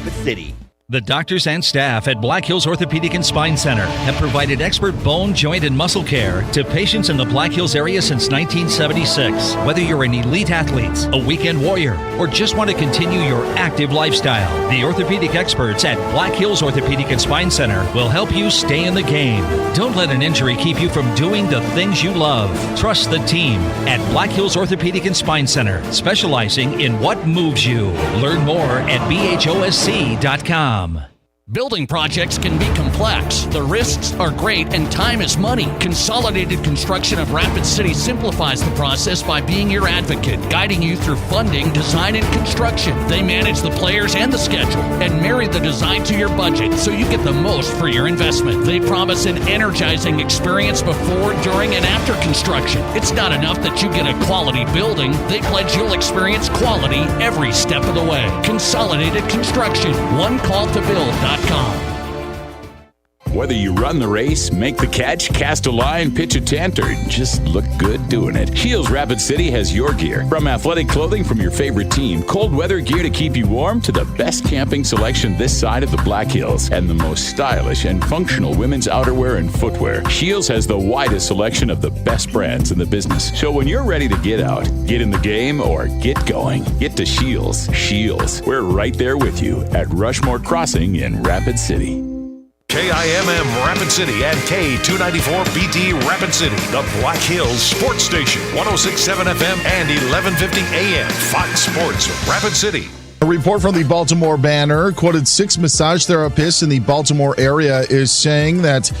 Rapid City. The doctors and staff at Black Hills Orthopedic and Spine Center have provided expert bone, joint, and muscle care to patients in the Black Hills area since 1976. Whether you're an elite athlete, a weekend warrior, or just want to continue your active lifestyle, the orthopedic experts at Black Hills Orthopedic and Spine Center will help you stay in the game. Don't let an injury keep you from doing the things you love. Trust the team at Black Hills Orthopedic and Spine Center, specializing in what moves you. Learn more at bhosc.com. Building projects can be complex. The risks are great and time is money. Consolidated Construction of Rapid City simplifies the process by being your advocate, guiding you through funding, design, and construction. They manage the players and the schedule and marry the design to your budget so you get the most for your investment. They promise an energizing experience before, during, and after construction. It's not enough that you get a quality building. They pledge you'll experience quality every step of the way. Consolidated Construction. OneCallToBuild.com. Whether you run the race, make the catch, cast a line, pitch a tent, or just look good doing it, Shields Rapid City has your gear. From athletic clothing from your favorite team, cold weather gear to keep you warm, to the best camping selection this side of the Black Hills, and the most stylish and functional women's outerwear and footwear, Shields has the widest selection of the best brands in the business. So when you're ready to get out, get in the game, or get going, get to Shields. Shields, we're right there with you at Rushmore Crossing in Rapid City. KIMM Rapid City and K294BT Rapid City, the Black Hills Sports Station, 106.7 FM and 1150 AM, Fox Sports Rapid City. A report from the Baltimore Banner quoted 6 massage therapists in the Baltimore area is saying that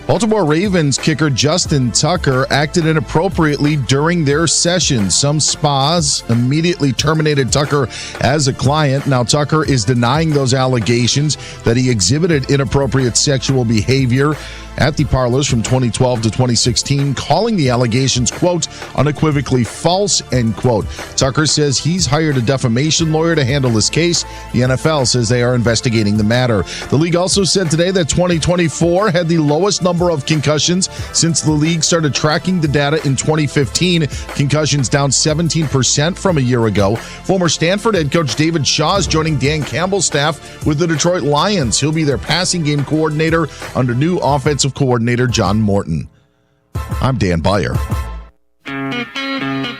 Baltimore Ravens kicker Justin Tucker acted inappropriately during their session. Some spas immediately terminated Tucker as a client. Now, Tucker is denying those allegations that he exhibited inappropriate sexual behavior at the parlors from 2012 to 2016, calling the allegations, quote, unequivocally false, end quote. Tucker says he's hired a defamation lawyer to handle this case. The NFL says they are investigating the matter. The league also said today that 2024 had the lowest number of concussions since the league started tracking the data in 2015. Concussions down 17% from a year ago. Former Stanford head coach David Shaw is joining Dan Campbell's staff with the Detroit Lions. He'll be their passing game coordinator under new offensive coordinator John Morton. I'm Dan Byer.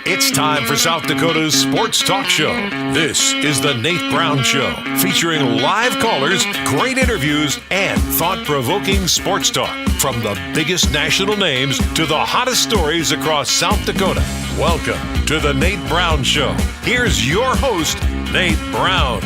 It's time for South Dakota's Sports Talk Show. This is the Nate Brown Show, featuring live callers, great interviews, and thought-provoking sports talk. From the biggest national names to the hottest stories across South Dakota. Welcome to the Nate Brown Show. Here's your host, Nate Brown.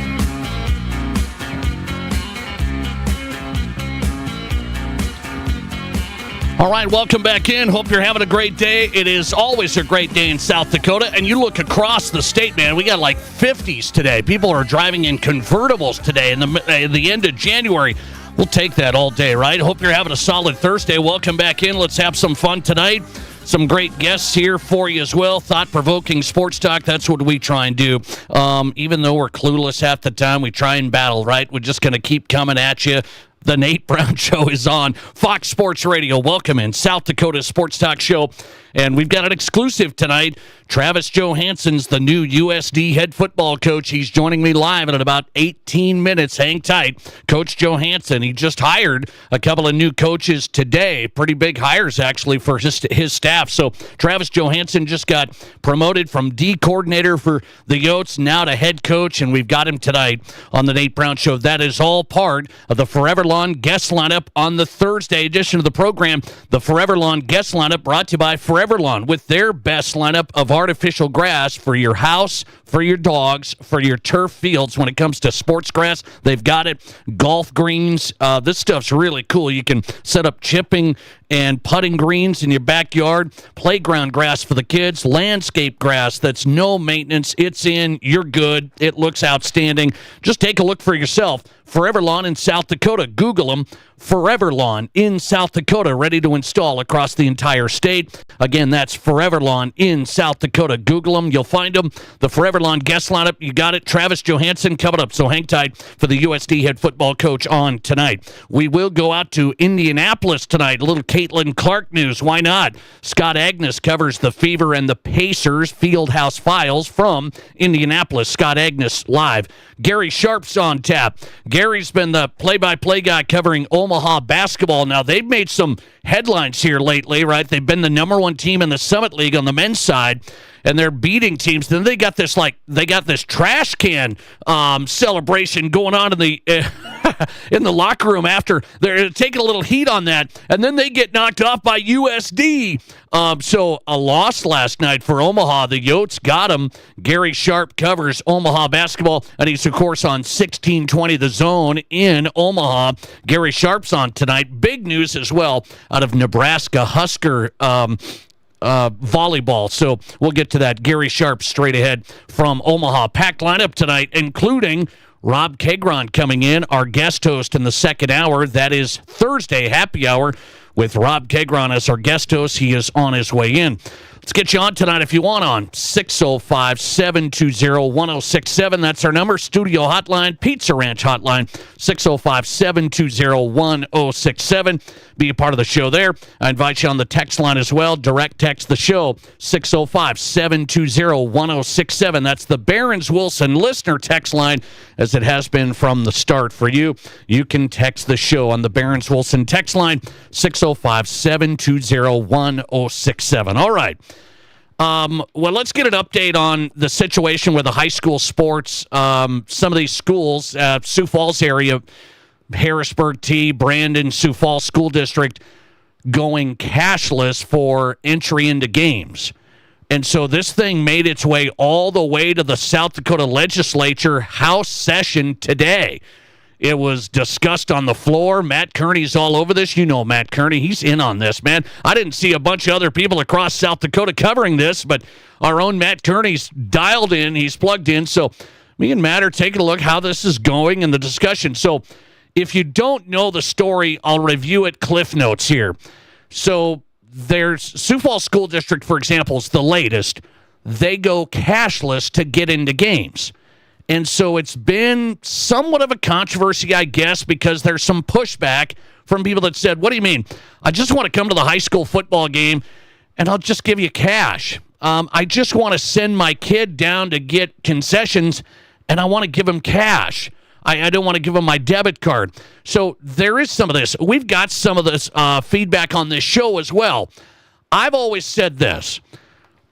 All right, welcome back in. Hope you're having a great day. It is always a great day in South Dakota, and you look across the state, man, we got like 50s today. People are driving in convertibles today in the end of January. We'll take that all day, right? Hope you're having a solid Thursday. Welcome back in. Let's have some fun tonight. Some great guests here for you as well. Thought-provoking sports talk, that's what we try and do. Even though we're clueless half the time, we try and battle, right? We're just going to keep coming at you. The Nate Brown Show is on Fox Sports Radio. Welcome in South Dakota Sports Talk Show. And we've got an exclusive tonight. Travis Johansson's the new USD head football coach. He's joining me live in about 18 minutes. Hang tight. Coach Johansson, he just hired a couple of new coaches today. Pretty big hires, actually, for his staff. So Travis Johansson just got promoted from D coordinator for the Yotes, now to head coach, and we've got him tonight on the Nate Brown Show. That is all part of the Forever Lawn guest lineup on the Thursday edition of the program. The Forever Lawn guest lineup brought to you by Forever Lawn, with their best lineup of artificial grass for your house, for your dogs, for your turf fields. When it comes to sports grass, they've got it. Golf greens. This stuff's really cool. You can set up chipping and putting greens in your backyard, playground grass for the kids, landscape grass that's no maintenance. It's in, you're good. It looks outstanding. Just take a look for yourself. Forever Lawn in South Dakota. Google them. Forever Lawn in South Dakota, ready to install across the entire state. Again, that's Forever Lawn in South Dakota. Google them. You'll find them. The Forever Lawn guest lineup. You got it. Travis Johansson coming up. So hang tight for the USD head football coach on tonight. We will go out to Indianapolis tonight. A little Caitlin Clark news. Why not? Scott Agnes covers the Fever and the Pacers Fieldhouse Files from Indianapolis. Scott Agnes live. Gary Sharp's on tap. Gary's been the play-by-play guy covering Omaha basketball. Now, they've made some headlines here lately, right? They've been the number one team in the Summit League on the men's side, and they're beating teams. Then they got this trash can celebration going on in the in the locker room after they're taking a little heat on that, and then they get knocked off by USD. So a loss last night for Omaha. The Yotes got them. Gary Sharp covers Omaha basketball, and he's of course on 1620 The Zone in Omaha. Gary Sharp's on tonight. Big news as well out of Nebraska Husker volleyball. So we'll get to that. Gary Sharp straight ahead from Omaha. Packed lineup tonight, including Rob Kegron coming in, our guest host in the second hour. That is Thursday happy hour with Rob Kegron as our guest host. He is on his way in. Let's get you on tonight if you want on 605-720-1067. That's our number. Studio hotline, Pizza Ranch hotline, 605-720-1067. Be a part of the show there. I invite you on the text line as well. Direct text the show, 605-720-1067. That's the Barron's Wilson listener text line, as it has been from the start for you. You can text the show on the Barron's Wilson text line, 605-720-1067. All right. Well, let's get an update on the situation with the high school sports. Some of these schools, Sioux Falls area, Harrisburg T, Brandon, Sioux Falls School District, going cashless for entry into games. And so this thing made its way all the way to the South Dakota Legislature House session today. It was discussed on the floor. Matt Kearney's all over this. You know Matt Kearney. He's in on this, man. I didn't see a bunch of other people across South Dakota covering this, but our own Matt Kearney's dialed in. He's plugged in. So me and Matt are taking a look how this is going in the discussion. So if you don't know the story, I'll review it, Cliff Notes here. So there's Sioux Falls School District, for example, is the latest. They go cashless to get into games. And so it's been somewhat of a controversy, I guess, because there's some pushback from people that said, what do you mean? I just want to come to the high school football game, and I'll just give you cash. I just want to send my kid down to get concessions, and I want to give him cash. I don't want to give him my debit card. So there is some of this. We've got some of this feedback on this show as well. I've always said this.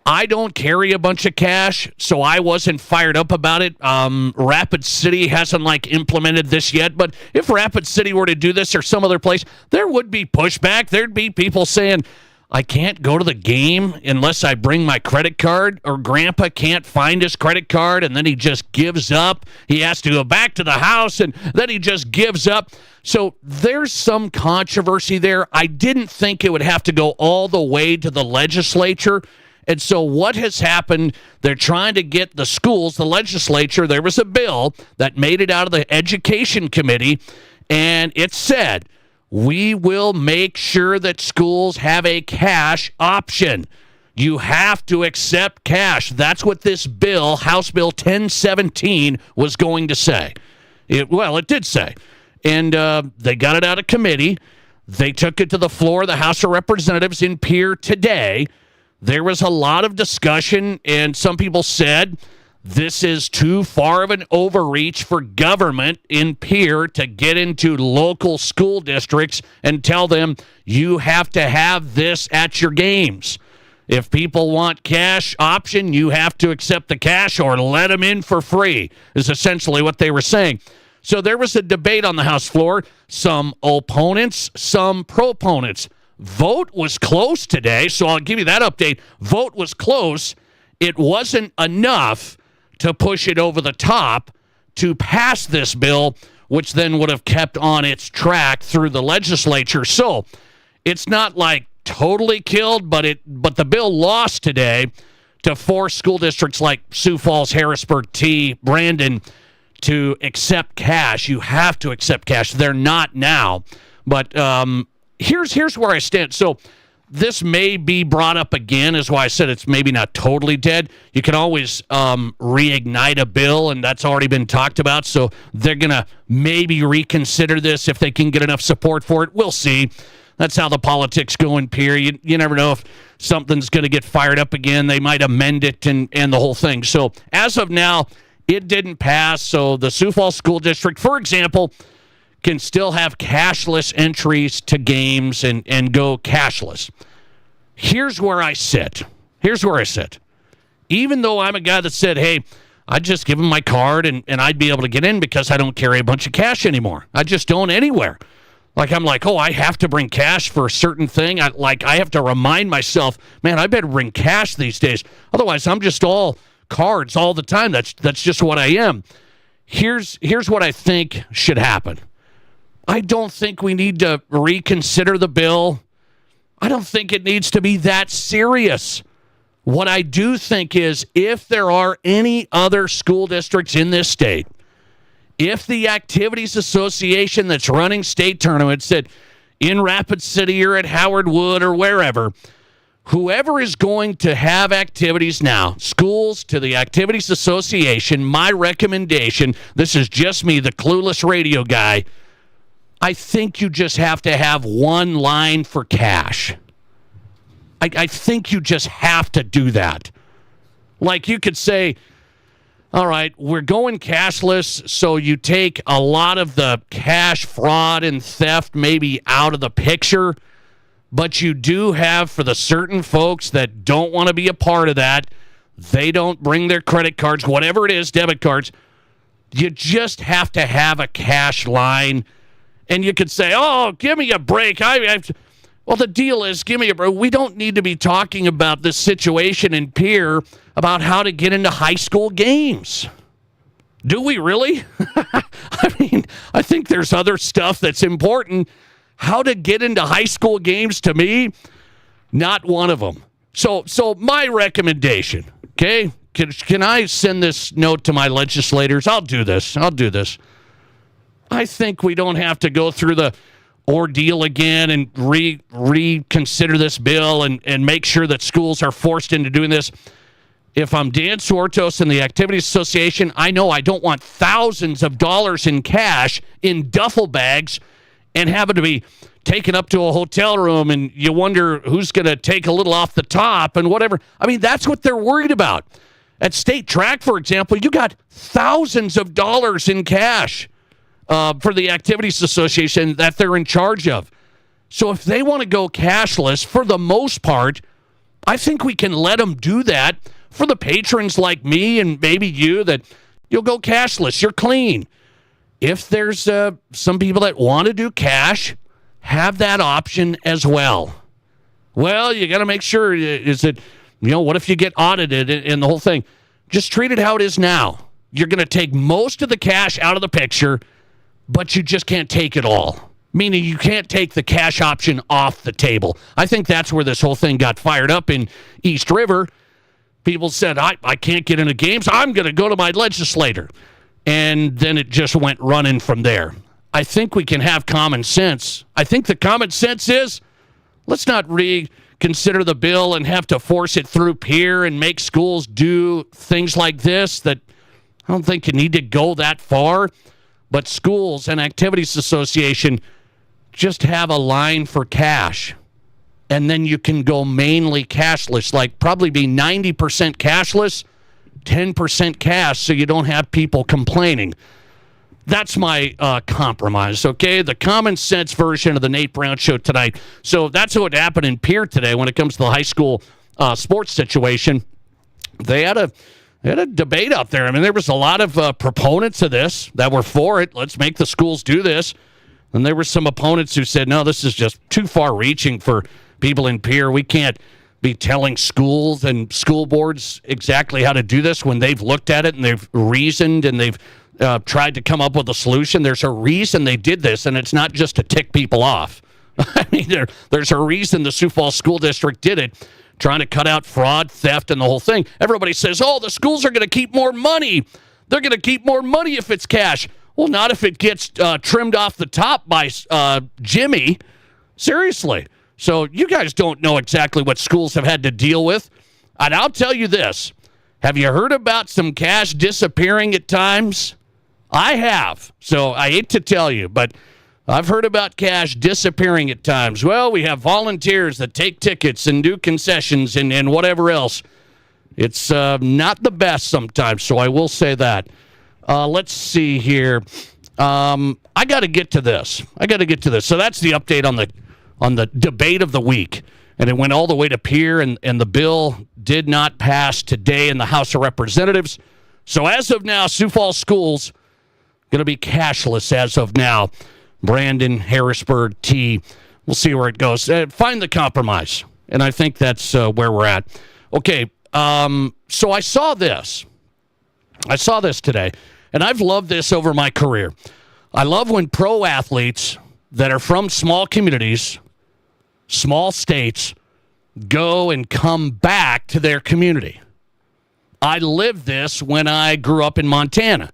I don't carry a bunch of cash, so I wasn't fired up about it. Rapid City hasn't implemented this yet, but if Rapid City were to do this or some other place, there would be pushback. There'd be people saying, I can't go to the game unless I bring my credit card, or Grandpa can't find his credit card, and then he just gives up. He has to go back to the house, and then he just gives up. So there's some controversy there. I didn't think it would have to go all the way to the legislature. And so what has happened, they're trying to get the schools, the legislature, there was a bill that made it out of the Education Committee, and it said, we will make sure that schools have a cash option. You have to accept cash. That's what this bill, House Bill 1017, was going to say. It did say. And they got it out of committee. They took it to the floor of the House of Representatives in Pierre today. There was a lot of discussion, and some people said this is too far of an overreach for government in Pierre to get into local school districts and tell them you have to have this at your games. If people want cash option, you have to accept the cash or let them in for free, is essentially what they were saying. So there was a debate on the House floor, some opponents, some proponents. Vote was close today, so I'll give you that update. Vote was close. It wasn't enough to push it over the top to pass this bill, which then would have kept on its track through the legislature. So it's not totally killed, but the bill lost today to force school districts like Sioux Falls, Harrisburg T, Brandon to accept cash. You have to accept cash. They're not now, but Here's where I stand. So this may be brought up again, is why I said it's maybe not totally dead. You can always reignite a bill, and that's already been talked about. So they're going to maybe reconsider this if they can get enough support for it. We'll see. That's how the politics go in Pierre. You never know if something's going to get fired up again. They might amend it and the whole thing. So as of now, it didn't pass. So the Sioux Falls School District, for example, can still have cashless entries to games and go cashless. Here's where I sit. Even though I'm a guy that said, hey, I'd just give them my card and I'd be able to get in because I don't carry a bunch of cash anymore. I just don't anywhere. Like, I'm like, oh, I have to bring cash for a certain thing. I have to remind myself, man, I better bring cash these days. Otherwise, I'm just all cards all the time. That's just what I am. Here's what I think should happen. I don't think we need to reconsider the bill. I don't think it needs to be that serious. What I do think is if there are any other school districts in this state, if the Activities Association that's running state tournaments in Rapid City or at Howard Wood or wherever, whoever is going to have activities now, schools to the Activities Association, my recommendation, this is just me, the clueless radio guy, I think you just have to have one line for cash. I think you just have to do that. Like you could say, all right, we're going cashless, so you take a lot of the cash fraud and theft maybe out of the picture, but you do have for the certain folks that don't want to be a part of that, they don't bring their credit cards, whatever it is, debit cards, you just have to have a cash line. And you could say, oh, give me a break. Well, the deal is, give me a break. We don't need to be talking about this situation in Pierre about how to get into high school games. Do we really? I mean, I think there's other stuff that's important. How to get into high school games, to me, not one of them. So my recommendation, okay? Can I send this note to my legislators? I'll do this. I think we don't have to go through the ordeal again and reconsider this bill and make sure that schools are forced into doing this. If I'm Dan Suartos and the Activities Association, I know I don't want thousands of dollars in cash in duffel bags and having to be taken up to a hotel room and you wonder who's going to take a little off the top and whatever. I mean, that's what they're worried about. At state track, for example, you got thousands of dollars in cash for the Activities Association that they're in charge of. So if they want to go cashless, for the most part, I think we can let them do that. For the patrons like me and maybe you, that you'll go cashless, you're clean. If there's some people that want to do cash, have that option as well. Well, you got to make sure, what if you get audited and the whole thing? Just treat it how it is now. You're going to take most of the cash out of the picture, but you just can't take it all. Meaning you can't take the cash option off the table. I think that's where this whole thing got fired up in East River. People said, I can't get into games. I'm going to go to my legislator. And then it just went running from there. I think we can have common sense. I think the common sense is, let's not reconsider the bill and have to force it through Pierre and make schools do things like this that I don't think you need to go that far. But schools and Activities Association just have a line for cash. And then you can go mainly cashless, like probably be 90% cashless, 10% cash, so you don't have people complaining. That's my compromise, okay? The common sense version of the Nate Brown Show tonight. So that's what happened in Pierre today when it comes to the high school sports situation. They had a debate out there. I mean, there was a lot of proponents of this that were for it. Let's make the schools do this. And there were some opponents who said, no, this is just too far reaching for people in Pierre. We can't be telling schools and school boards exactly how to do this when they've looked at it and they've reasoned and they've tried to come up with a solution. There's a reason they did this, and it's not just to tick people off. I mean, there's a reason the Sioux Falls School District did it, trying to cut out fraud, theft, and the whole thing. Everybody says, oh, the schools are going to keep more money. They're going to keep more money if it's cash. Well, not if it gets trimmed off the top by Jimmy. Seriously. So you guys don't know exactly what schools have had to deal with. And I'll tell you this. Have you heard about some cash disappearing at times? I have. So I hate to tell you, but I've heard about cash disappearing at times. Well, we have volunteers that take tickets and do concessions and whatever else. It's not the best sometimes, so I will say that. Let's see here. I got to get to this. So that's the update on the debate of the week. And it went all the way to Pierre, and the bill did not pass today in the House of Representatives. So as of now, Sioux Falls Schools going to be cashless as of now. Brandon, Harrisburg, T. We'll see where it goes. Find the compromise. And I think that's where we're at. Okay, so I saw this. Today, and I've loved this over my career. I love when pro athletes that are from small communities, small states, go and come back to their community. I lived this when I grew up in Montana.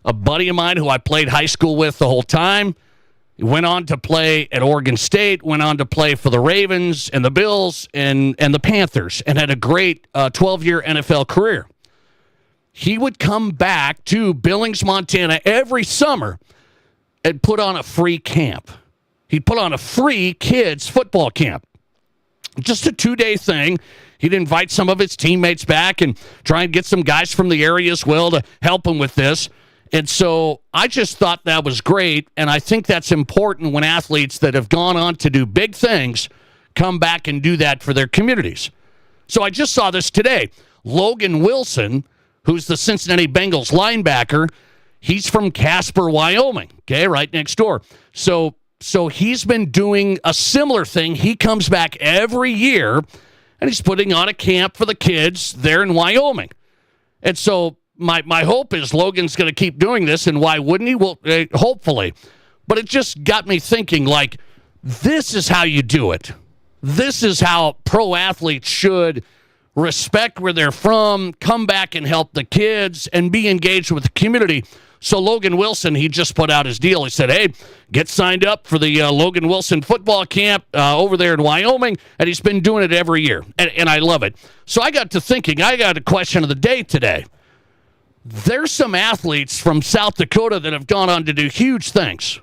A buddy of mine who I played high school with the whole time, he went on to play at Oregon State, went on to play for the Ravens and the Bills and the Panthers, and had a great 12-year NFL career. He would come back to Billings, Montana every summer and put on a free camp. He'd put on a free kids football camp. Just a 2-day thing. He'd invite some of his teammates back and try and get some guys from the area as well to help him with this. And so I just thought that was great, and I think that's important when athletes that have gone on to do big things come back and do that for their communities. So I just saw this today. Logan Wilson, who's the Cincinnati Bengals linebacker, he's from Casper, Wyoming, okay, right next door. So he's been doing a similar thing. He comes back every year, and he's putting on a camp for the kids there in Wyoming. And so my hope is Logan's going to keep doing this, and why wouldn't he? Well, hopefully. But it just got me thinking, like, this is how you do it. This is how pro athletes should respect where they're from, come back and help the kids, and be engaged with the community. So Logan Wilson, he just put out his deal. He said, hey, get signed up for the Logan Wilson football camp over there in Wyoming, and he's been doing it every year, and I love it. So I got to thinking, I got a question of the day today. There's some athletes from South Dakota that have gone on to do huge things,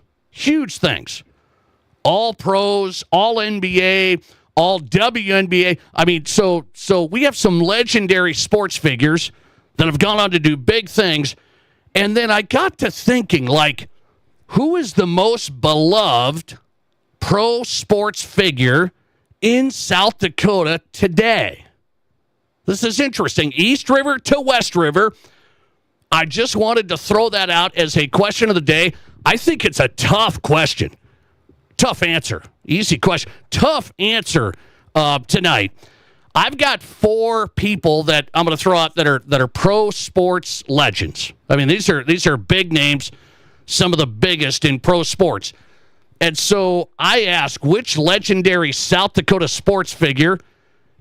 all pros, all NBA, all WNBA. I mean, so we have some legendary sports figures that have gone on to do big things. And then I got to thinking, like, who is the most beloved pro sports figure in South Dakota today? This is interesting. East River to West River. I just wanted to throw that out as a question of the day. I think it's a tough question. Tough answer. Easy question. Tough answer tonight. I've got 4 people that I'm going to throw out that are pro sports legends. I mean, these are big names, some of the biggest in pro sports. And so I ask, which legendary South Dakota sports figure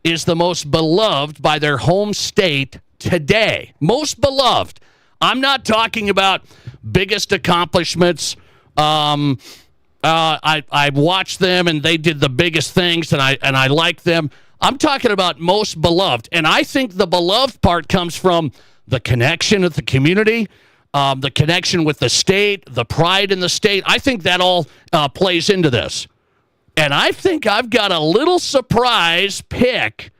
is the most beloved by their home state today? Most beloved. I'm not talking about biggest accomplishments. I watched them and they did the biggest things, and I like them. I'm talking about most beloved, and I think the beloved part comes from the connection with the community, the connection with the state, the pride in the state. I think that all plays into this. And I think I've got a little surprise pick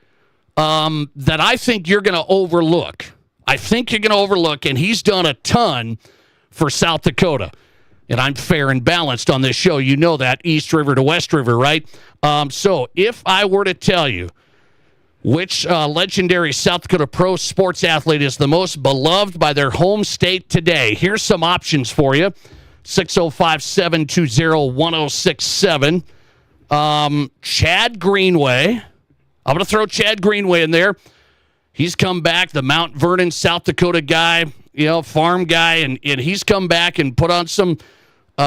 that I think you're going to overlook. And he's done a ton for South Dakota. And I'm fair and balanced on this show. You know that, East River to West River, right? So if I were to tell you which legendary South Dakota pro sports athlete is the most beloved by their home state today, here's some options for you. 605-720-1067. Chad Greenway. I'm going to throw Chad Greenway in there. He's come back, the Mount Vernon, South Dakota guy, farm guy, and he's come back and put on some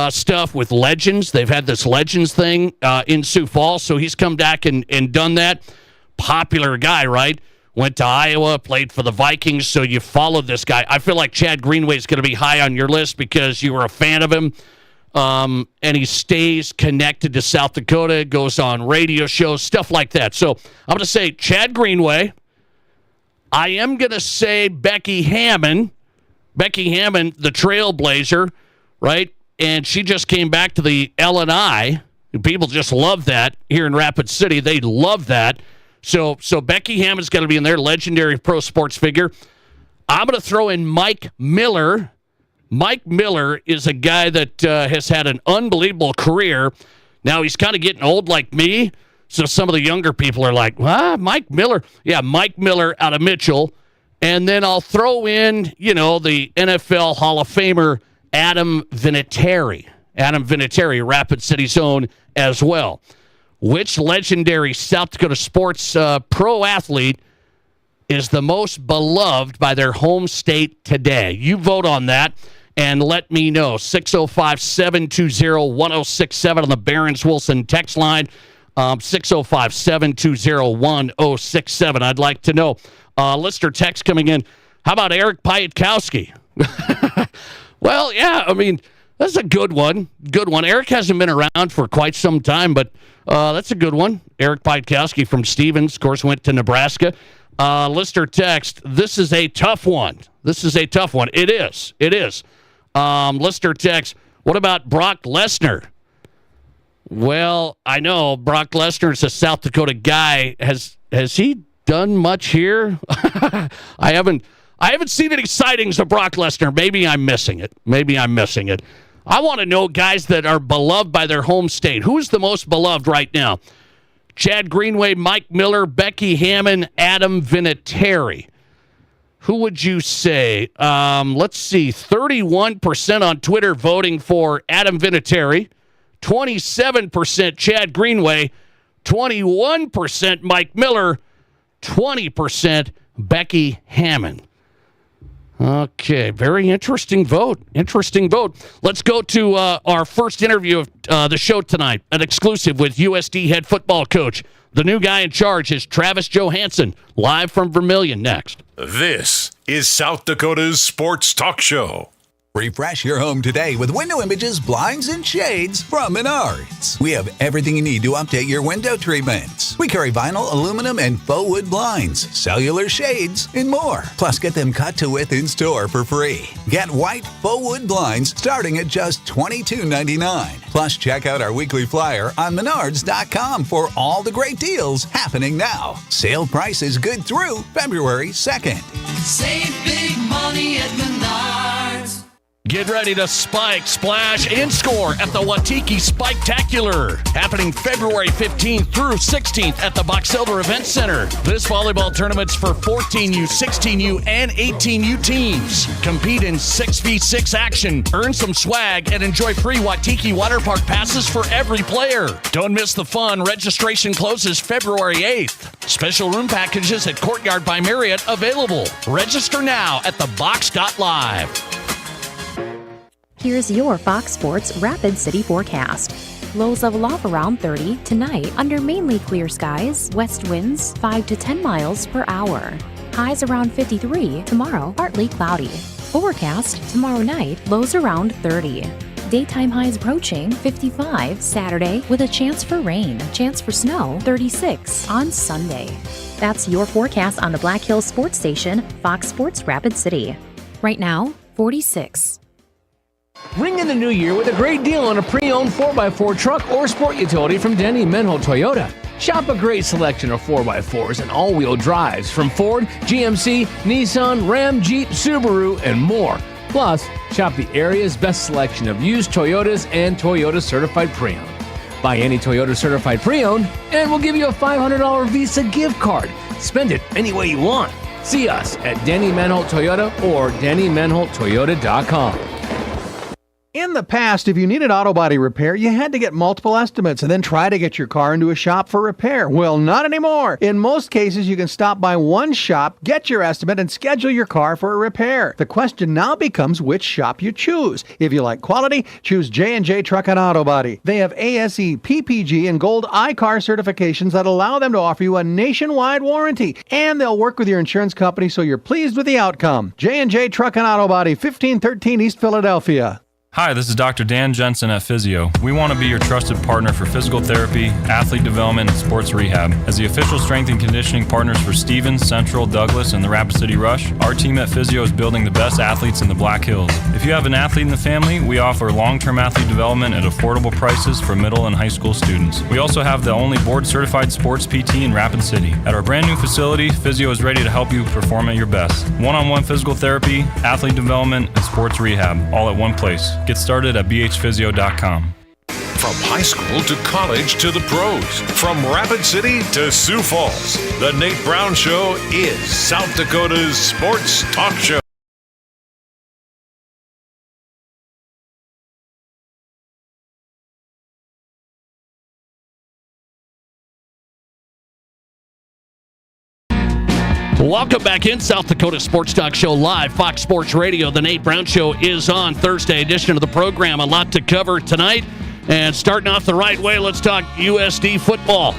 stuff with Legends. They've had this Legends thing in Sioux Falls, so he's come back and done that. Popular guy, right? Went to Iowa, played for the Vikings, so you followed this guy. I feel like Chad Greenway is going to be high on your list because you were a fan of him, and he stays connected to South Dakota, goes on radio shows, stuff like that. So I'm going to say Chad Greenway. I am going to say Becky Hammond. Becky Hammond, the trailblazer, right? and she just came back to the L&I. People just love that here in Rapid City. They love that. So Becky Hammond's going to be in there, legendary pro sports figure. I'm going to throw in Mike Miller. Mike Miller is a guy that has had an unbelievable career. Now, he's kind of getting old like me, so some of the younger people are like, Mike Miller? Yeah, Mike Miller out of Mitchell. And then I'll throw in, the NFL Hall of Famer Adam Vinatieri. Adam Vinatieri, Rapid City's own as well. Which legendary South Dakota sports pro athlete is the most beloved by their home state today? You vote on that and let me know. 605-720-1067 on the Barons-Wilson text line. 605-720-1067. I'd like to know. Listener text coming in. How about Eric Piatkowski? Well, yeah, I mean, that's a good one. Good one. Eric hasn't been around for quite some time, but that's a good one. Eric Piatkowski from Stevens, of course, went to Nebraska. Listener text, this is a tough one. It is. Listener text, what about Brock Lesnar? Well, I know Brock Lesnar is a South Dakota guy. Has he done much here? I haven't seen any sightings of Brock Lesnar. Maybe I'm missing it. I want to know guys that are beloved by their home state. Who's the most beloved right now? Chad Greenway, Mike Miller, Becky Hammond, Adam Vinatieri. Who would you say? Let's see. 31% on Twitter voting for Adam Vinatieri. 27% Chad Greenway. 21% Mike Miller. 20% Becky Hammond. Okay, very interesting vote. Let's go to our first interview of the show tonight, an exclusive with USD head football coach. The new guy in charge is Travis Johansson, live from Vermilion next. This is South Dakota's Sports Talk Show. Refresh your home today with window images, blinds, and shades from Menards. We have everything you need to update your window treatments. We carry vinyl, aluminum, and faux wood blinds, cellular shades, and more. Plus, get them cut to width in store for free. Get white faux wood blinds starting at just $22.99. Plus, check out our weekly flyer on Menards.com for all the great deals happening now. Sale prices good through February 2nd. Save big money at Menards. Get ready to spike, splash, and score at the Waikiki Spike-tacular, happening February 15th through 16th at the Box Elder Event Center. This volleyball tournament's for 14U, 16U, and 18U teams. Compete in 6v6 action, earn some swag, and enjoy free Waikiki Water Park passes for every player. Don't miss the fun. Registration closes February 8th. Special room packages at Courtyard by Marriott available. Register now at thebox.live. Here's your Fox Sports Rapid City forecast. Lows of love around 30 tonight under mainly clear skies, west winds 5 to 10 miles per hour. Highs around 53 tomorrow, partly cloudy. Forecast tomorrow night, lows around 30. Daytime highs approaching 55 Saturday with a chance for rain, chance for snow 36 on Sunday. That's your forecast on the Black Hills Sports Station, Fox Sports Rapid City. Right now, 46. Ring in the new year with a great deal on a pre-owned 4x4 truck or sport utility from Denny Menhold Toyota. Shop a great selection of 4x4s and all-wheel drives from Ford, GMC, Nissan, Ram, Jeep, Subaru, and more. Plus, shop the area's best selection of used Toyotas and Toyota Certified Pre-Owned. Buy any Toyota Certified Pre-Owned and we'll give you a $500 Visa gift card. Spend it any way you want. See us at Denny Menhold Toyota or DennyMenholdToyota.com. In the past, if you needed auto body repair, you had to get multiple estimates and then try to get your car into a shop for repair. Well, not anymore. In most cases, you can stop by one shop, get your estimate, and schedule your car for a repair. The question now becomes which shop you choose. If you like quality, choose J&J Truck and Auto Body. They have ASE, PPG, and Gold iCar certifications that allow them to offer you a nationwide warranty. And they'll work with your insurance company so you're pleased with the outcome. J&J Truck and Auto Body, 1513 East Philadelphia. Hi, this is Dr. Dan Jensen at Physio. We want to be your trusted partner for physical therapy, athlete development, and sports rehab. As the official strength and conditioning partners for Stevens, Central, Douglas, and the Rapid City Rush, our team at Physio is building the best athletes in the Black Hills. If you have an athlete in the family, we offer long-term athlete development at affordable prices for middle and high school students. We also have the only board-certified sports PT in Rapid City. At our brand new facility, Physio is ready to help you perform at your best. One-on-one physical therapy, athlete development, and sports rehab, all at one place. Get started at bhphysio.com. From high school to college to the pros, from Rapid City to Sioux Falls, the Nate Brown Show is South Dakota's sports talk show. Welcome back in South Dakota Sports Talk Show live, Fox Sports Radio. The Nate Brown Show is on Thursday edition of the program. A lot to cover tonight. And starting off the right way, let's talk USD football.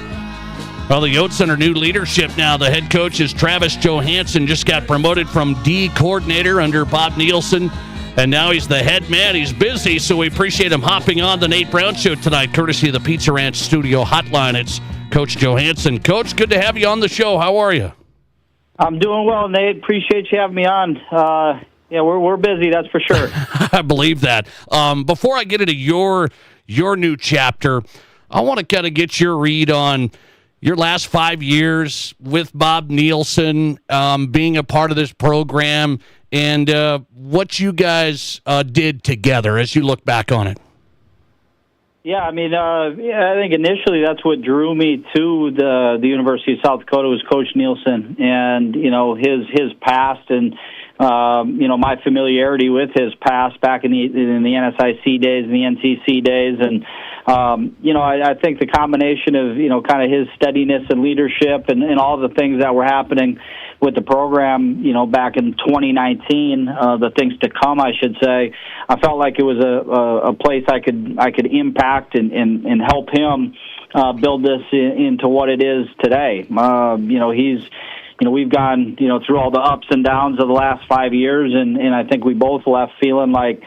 Well, the Yotes under new leadership now. The head coach is Travis Johansson, just got promoted from D coordinator under Bob Nielsen. And now he's the head man. He's busy, so we appreciate him hopping on the Nate Brown Show tonight, courtesy of the Pizza Ranch studio hotline. It's Coach Johansson. Coach, good to have you on the show. How are you? I'm doing well, Nate. Appreciate you having me on. Yeah, we're busy, that's for sure. I believe that. Before I get into your new chapter, I want to kind of get your read on your last 5 years with Bob Nielsen, being a part of this program, and what you guys did together as you look back on it. Yeah, I mean, I think initially that's what drew me to the University of South Dakota was Coach Nielsen, and his past, and my familiarity with his past back in the NSIC days and the NCC days, and I think the combination of kind of his steadiness and leadership and all the things that were happening with the program, back in 2019, the things to come, I should say, I felt like it was a place I could impact and help him build this into what it is today. We've gone through all the ups and downs of the last 5 years, and I think we both left feeling like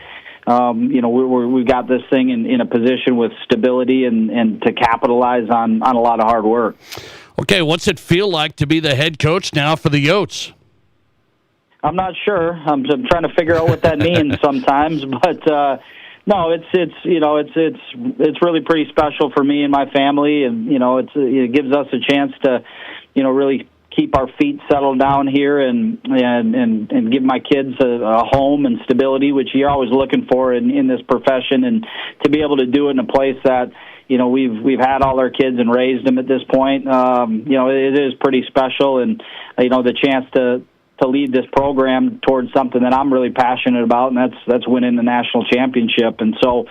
we've got this thing in a position with stability and to capitalize on a lot of hard work. Okay, what's it feel like to be the head coach now for the Yotes? I'm not sure. I'm trying to figure out what that means sometimes, but no, it's really pretty special for me and my family, and it gives us a chance to really keep our feet settled down here and give my kids a home and stability, which you're always looking for in this profession, and to be able to do it in a place that we've had all our kids and raised them at this point. It is pretty special, and the chance to lead this program towards something that I'm really passionate about, and that's winning the national championship. And so,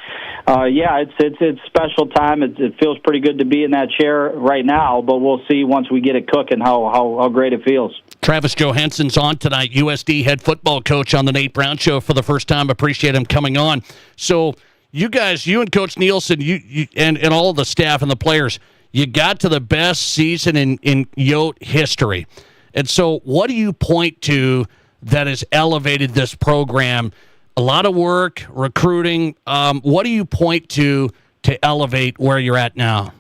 it's special time. It feels pretty good to be in that chair right now, but we'll see once we get it cooking how great it feels. Travis Johansson's on tonight, USD head football coach on the Nate Brown Show for the first time. Appreciate him coming on. So you guys, you and Coach Nielsen, you and all of the staff and the players, you got to the best season in Yote history. And so what do you point to that has elevated this program? A lot of work, recruiting. What do you point to elevate where you're at now?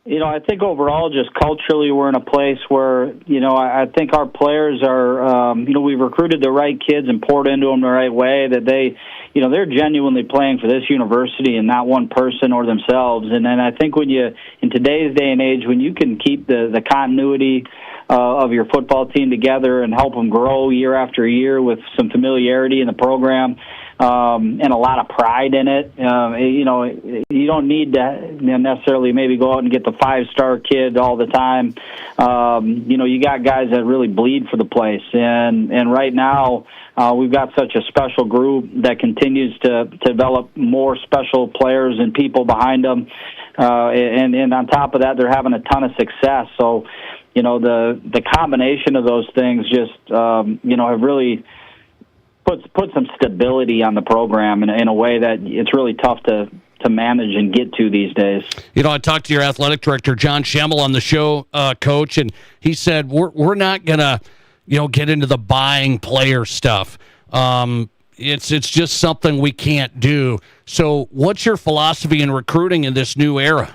I think overall, just culturally, we're in a place where, I think our players are, we've recruited the right kids and poured into them the right way, that they're genuinely playing for this university and not one person or themselves. And then I think in today's day and age, when you can keep the continuity of your football team together and help them grow year after year with some familiarity in the program, and a lot of pride in it. You don't need to necessarily maybe go out and get the 5-star kid all the time. You got guys that really bleed for the place. And right now, we've got such a special group that continues to develop more special players and people behind them. And on top of that, they're having a ton of success. So, the combination of those things just, have really put some stability on the program in a way that it's really tough to manage and get to these days. I talked to your athletic director, John Schemmel, on the show, Coach, and he said, we're not going to, get into the buying player stuff. it's just something we can't do. So what's your philosophy in recruiting in this new era?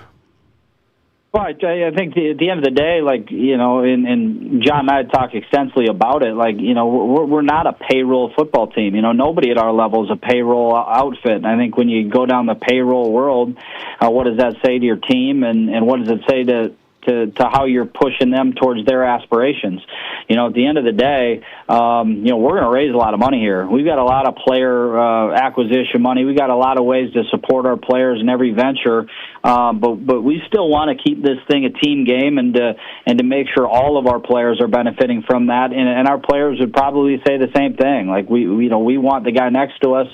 Well, I think at the end of the day, and John and I talked extensively about it, we're not a payroll football team. Nobody at our level is a payroll outfit. And I think when you go down the payroll world, what does that say to your team, and what does it say to how you're pushing them towards their aspirations? At the end of the day, we're going to raise a lot of money here. We've got a lot of player acquisition money. We've got a lot of ways to support our players in every venture. But we still want to keep this thing a team game and to make sure all of our players are benefiting from that. And our players would probably say the same thing. We want the guy next to us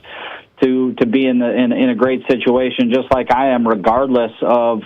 to be in a great situation, just like I am, regardless of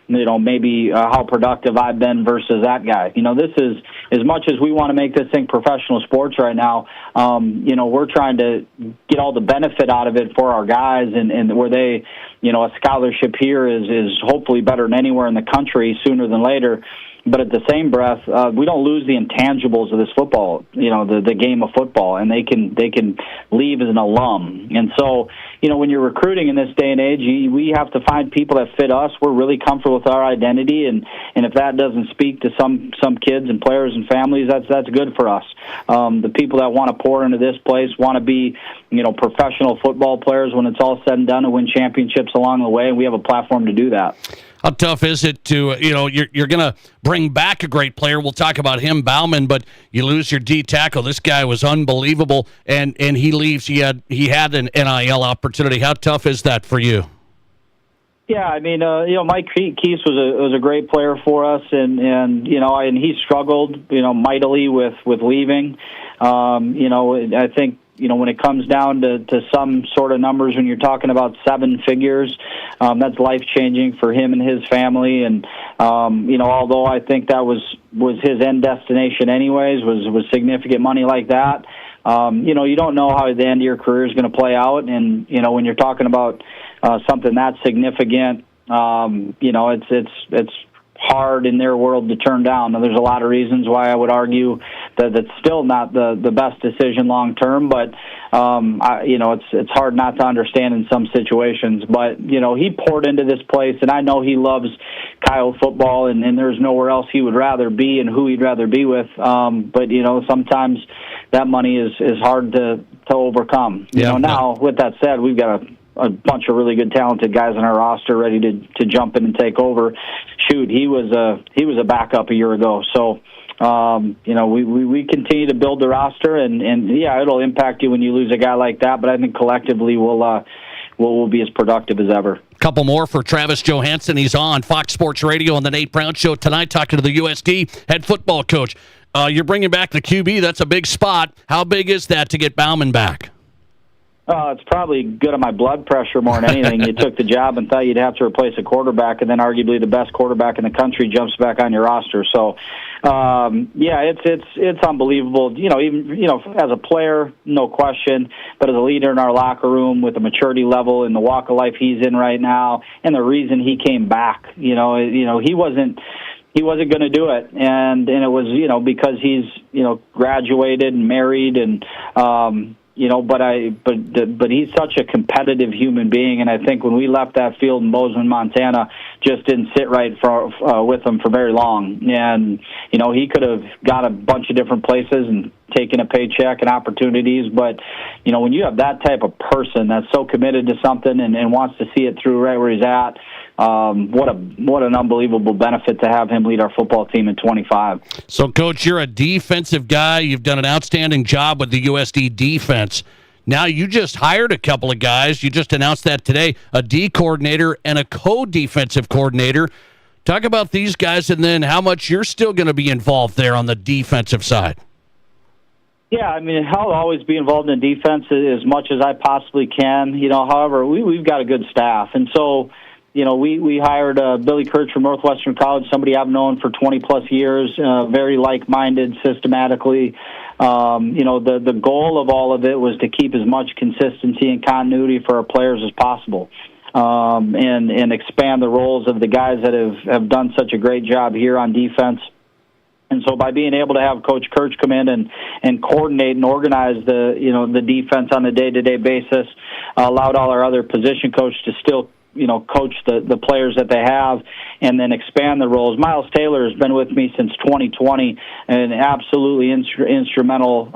maybe how productive I've been versus that guy. This is, as much as we want to make this thing professional sports right now, we're trying to get all the benefit out of it for our guys, and where they, a scholarship here is hopefully better than anywhere in the country sooner than later. But at the same breath, we don't lose the intangibles of this football, the game of football, and they can leave as an alum. And so, when you're recruiting in this day and age, we have to find people that fit us. We're really comfortable with our identity, and if that doesn't speak to some kids and players and families, that's good for us. The people that want to pour into this place want to be, professional football players when it's all said and done, and win championships along the way, and we have a platform to do that. How tough is it to, you're going to bring back a great player. We'll talk about him, Bauman, but you lose your D tackle. This guy was unbelievable, and he leaves. He had an NIL opportunity. How tough is that for you? Yeah, Mike Keese was a great player for us, and he struggled, mightily with leaving. I think, when it comes down to some sort of numbers, when you're talking about 7 figures, that's life-changing for him and his family. And, although I think that was his end destination anyways, was significant money like that, you don't know how the end of your career is going to play out. And, when you're talking about something that significant, it's hard in their world to turn down. Now, there's a lot of reasons why I would argue that it's still not the best decision long term, but it's hard not to understand in some situations. But he poured into this place, and I know he loves Kyle football, and there's nowhere else he would rather be and who he'd rather be with. But sometimes that money is hard to overcome. Now with that said, we've got a bunch of really good, talented guys on our roster ready to jump in and take over. Shoot, he was a backup a year ago. So, we continue to build the roster, and yeah, it'll impact you when you lose a guy like that. But I think collectively we'll be as productive as ever. Couple more for Travis Johansson. He's on Fox Sports Radio on the Nate Brown Show tonight, talking to the USD head football coach. You're bringing back the QB. That's a big spot. How big is that to get Bauman back? It's probably good on my blood pressure more than anything. You took the job and thought you'd have to replace a quarterback, and then arguably the best quarterback in the country jumps back on your roster. So, it's unbelievable. Even as a player, no question, but as a leader in our locker room with the maturity level and the walk of life he's in right now, and the reason he came back, he wasn't going to do it, and it was because he's graduated and married and. But he's such a competitive human being, and I think when we left that field in Bozeman, Montana, just didn't sit right with him for very long. And he could have got a bunch of different places and taken a paycheck and opportunities. But when you have that type of person that's so committed to something and wants to see it through right where he's at, what an unbelievable benefit to have him lead our football team in 25. So, Coach, you're a defensive guy. You've done an outstanding job with the USD defense. Now you just hired a couple of guys. You just announced that today, a D coordinator and a co-defensive coordinator. Talk about these guys and then how much you're still going to be involved there on the defensive side. Yeah, I'll always be involved in defense as much as I possibly can. However, we've got a good staff. And so, we hired Billy Kurtz from Northwestern College, somebody I've known for 20-plus years, very like-minded, systematically. The goal of all of it was to keep as much consistency and continuity for our players as possible, and expand the roles of the guys that have done such a great job here on defense. And so by being able to have Coach Kirch come in and coordinate and organize the defense on a day-to-day basis, allowed all our other position coaches to still coach the players that they have and then expand the roles. Miles Taylor has been with me since 2020 and absolutely instrumental,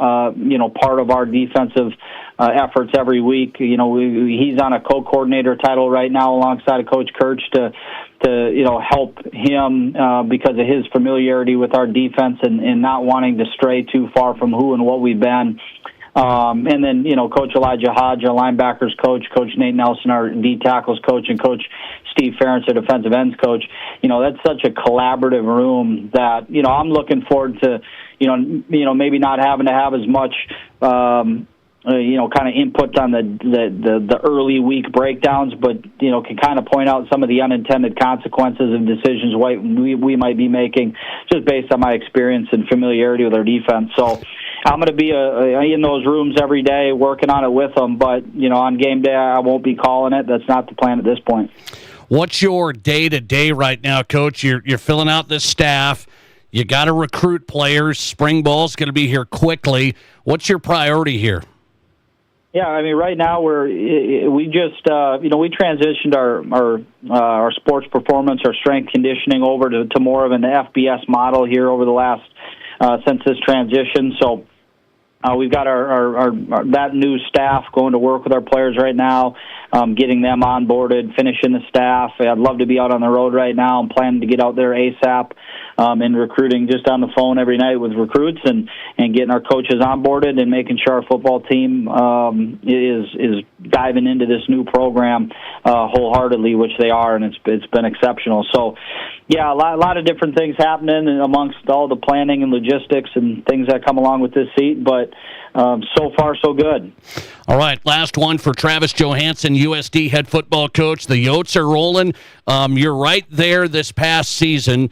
part of our defensive efforts every week. He's on a co-coordinator title right now alongside of Coach Kirch to help him because of his familiarity with our defense and not wanting to stray too far from who and what we've been. And then, Coach Elijah Hodge, our linebackers coach, Coach Nate Nelson, our D tackles coach, and Coach Steve Ferentz, our defensive ends coach. That's such a collaborative room that, I'm looking forward to, maybe not having to have as much, kind of input on the early week breakdowns, but, can kind of point out some of the unintended consequences of decisions we might be making just based on my experience and familiarity with our defense. So I'm going to be in those rooms every day working on it with them, but, on game day I won't be calling it. That's not the plan at this point. What's your day-to-day right now, Coach? You're filling out this staff. You got to recruit players. Spring ball's going to be here quickly. What's your priority here? Yeah, I mean, right now we transitioned our sports performance, our strength conditioning over to more of an FBS model here over the last since this transition. So we've got our that new staff going to work with our players right now, getting them onboarded, finishing the staff. I'd love to be out on the road right now. I'm planning to get out there ASAP and recruiting just on the phone every night with recruits and getting our coaches onboarded and making sure our football team is diving into this new program wholeheartedly, which they are, and it's been exceptional. So, yeah, a lot of different things happening amongst all the planning and logistics and things that come along with this seat, but so far, so good. All right, last one for Travis Johansson, USD head football coach. The Yotes are rolling. You're right there this past season.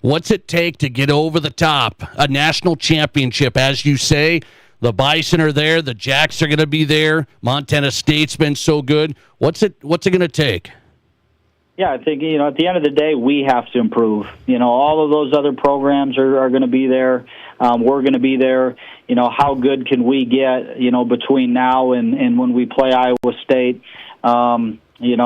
What's it take to get over the top? A national championship, as you say. The Bison are there. The Jacks are going to be there. Montana State's been so good. What's it going to take? Yeah, I think, at the end of the day, we have to improve. All of those other programs are going to be there. We're going to be there. How good can we get, between now and when we play Iowa State, in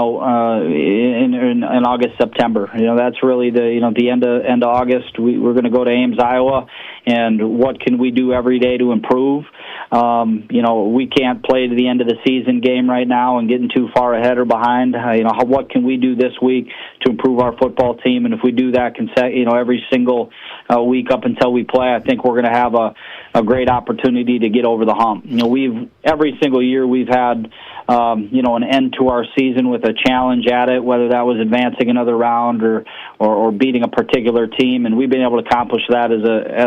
August, September. That's really the end of August. We're going to go to Ames, Iowa, and what can we do every day to improve? We can't play to the end of the season game right now and getting too far ahead or behind. What can we do this week to improve our football team? And if we do that, every single week up until we play, I think we're going to have a great opportunity to get over the hump. Every single year we've had an end to our season with a challenge at it, whether that was advancing another round or beating a particular team, and we've been able to accomplish that as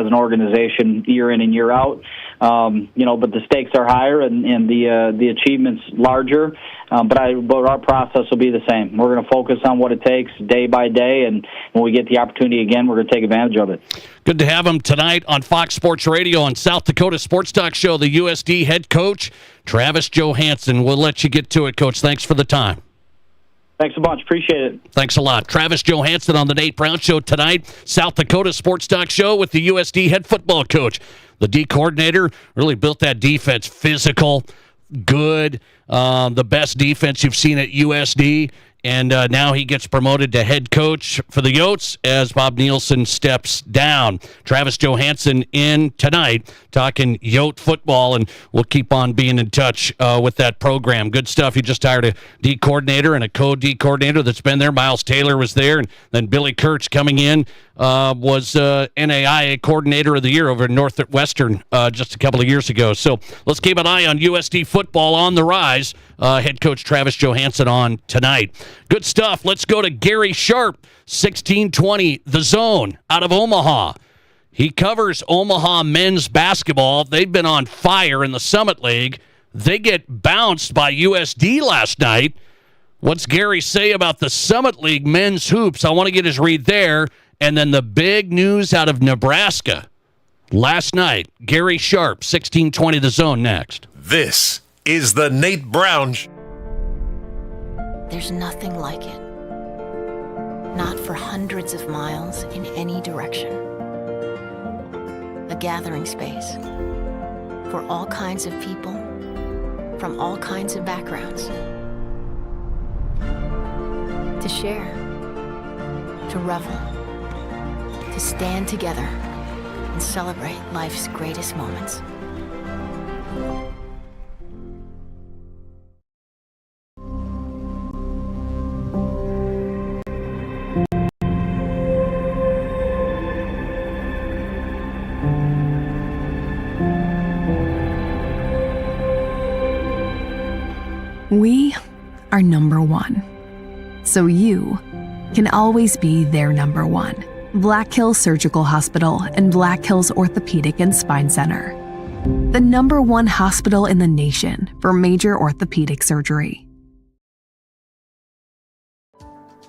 an organization year in and year out. But the stakes are higher and the achievements larger. But our process will be the same. We're going to focus on what it takes day by day, and when we get the opportunity again, we're going to take advantage of it. Good to have him tonight on Fox Sports Radio on South Dakota Sports Talk Show, the USD head coach, Travis Johansson. We'll let you get to it, Coach. Thanks for the time. Thanks a bunch. Appreciate it. Thanks a lot. Travis Johansson on the Nate Brown Show tonight, South Dakota Sports Talk Show with the USD head football coach. The D coordinator really built that defense physical, good, the best defense you've seen at USD. And now he gets promoted to head coach for the Yotes as Bob Nielsen steps down. Travis Johansson in tonight talking Yote football, and we'll keep on being in touch with that program. Good stuff. He just hired a D coordinator and a co-D coordinator that's been there. Miles Taylor was there, and then Billy Kurtz coming in was NAIA Coordinator of the Year over in Northwestern just a couple of years ago. So let's keep an eye on USD football on the rise. Head coach Travis Johansson on tonight. Good stuff. Let's go to Gary Sharp, 1620 The Zone out of Omaha. He covers Omaha men's basketball. They've been on fire in the Summit League. They get bounced by USD last night. What's Gary say about the Summit League men's hoops? I want to get his read there. And then the big news out of Nebraska last night. Gary Sharp, 1620 The Zone next. This is the Nate Brown Show. There's nothing like it. Not for hundreds of miles in any direction. gathering space for all kinds of people from all kinds of backgrounds to share, to revel, to stand together and celebrate life's greatest moments. We are number one, so you can always be their number one. Black Hills Surgical Hospital and Black Hills Orthopedic and Spine Center. The number one hospital in the nation for major orthopedic surgery.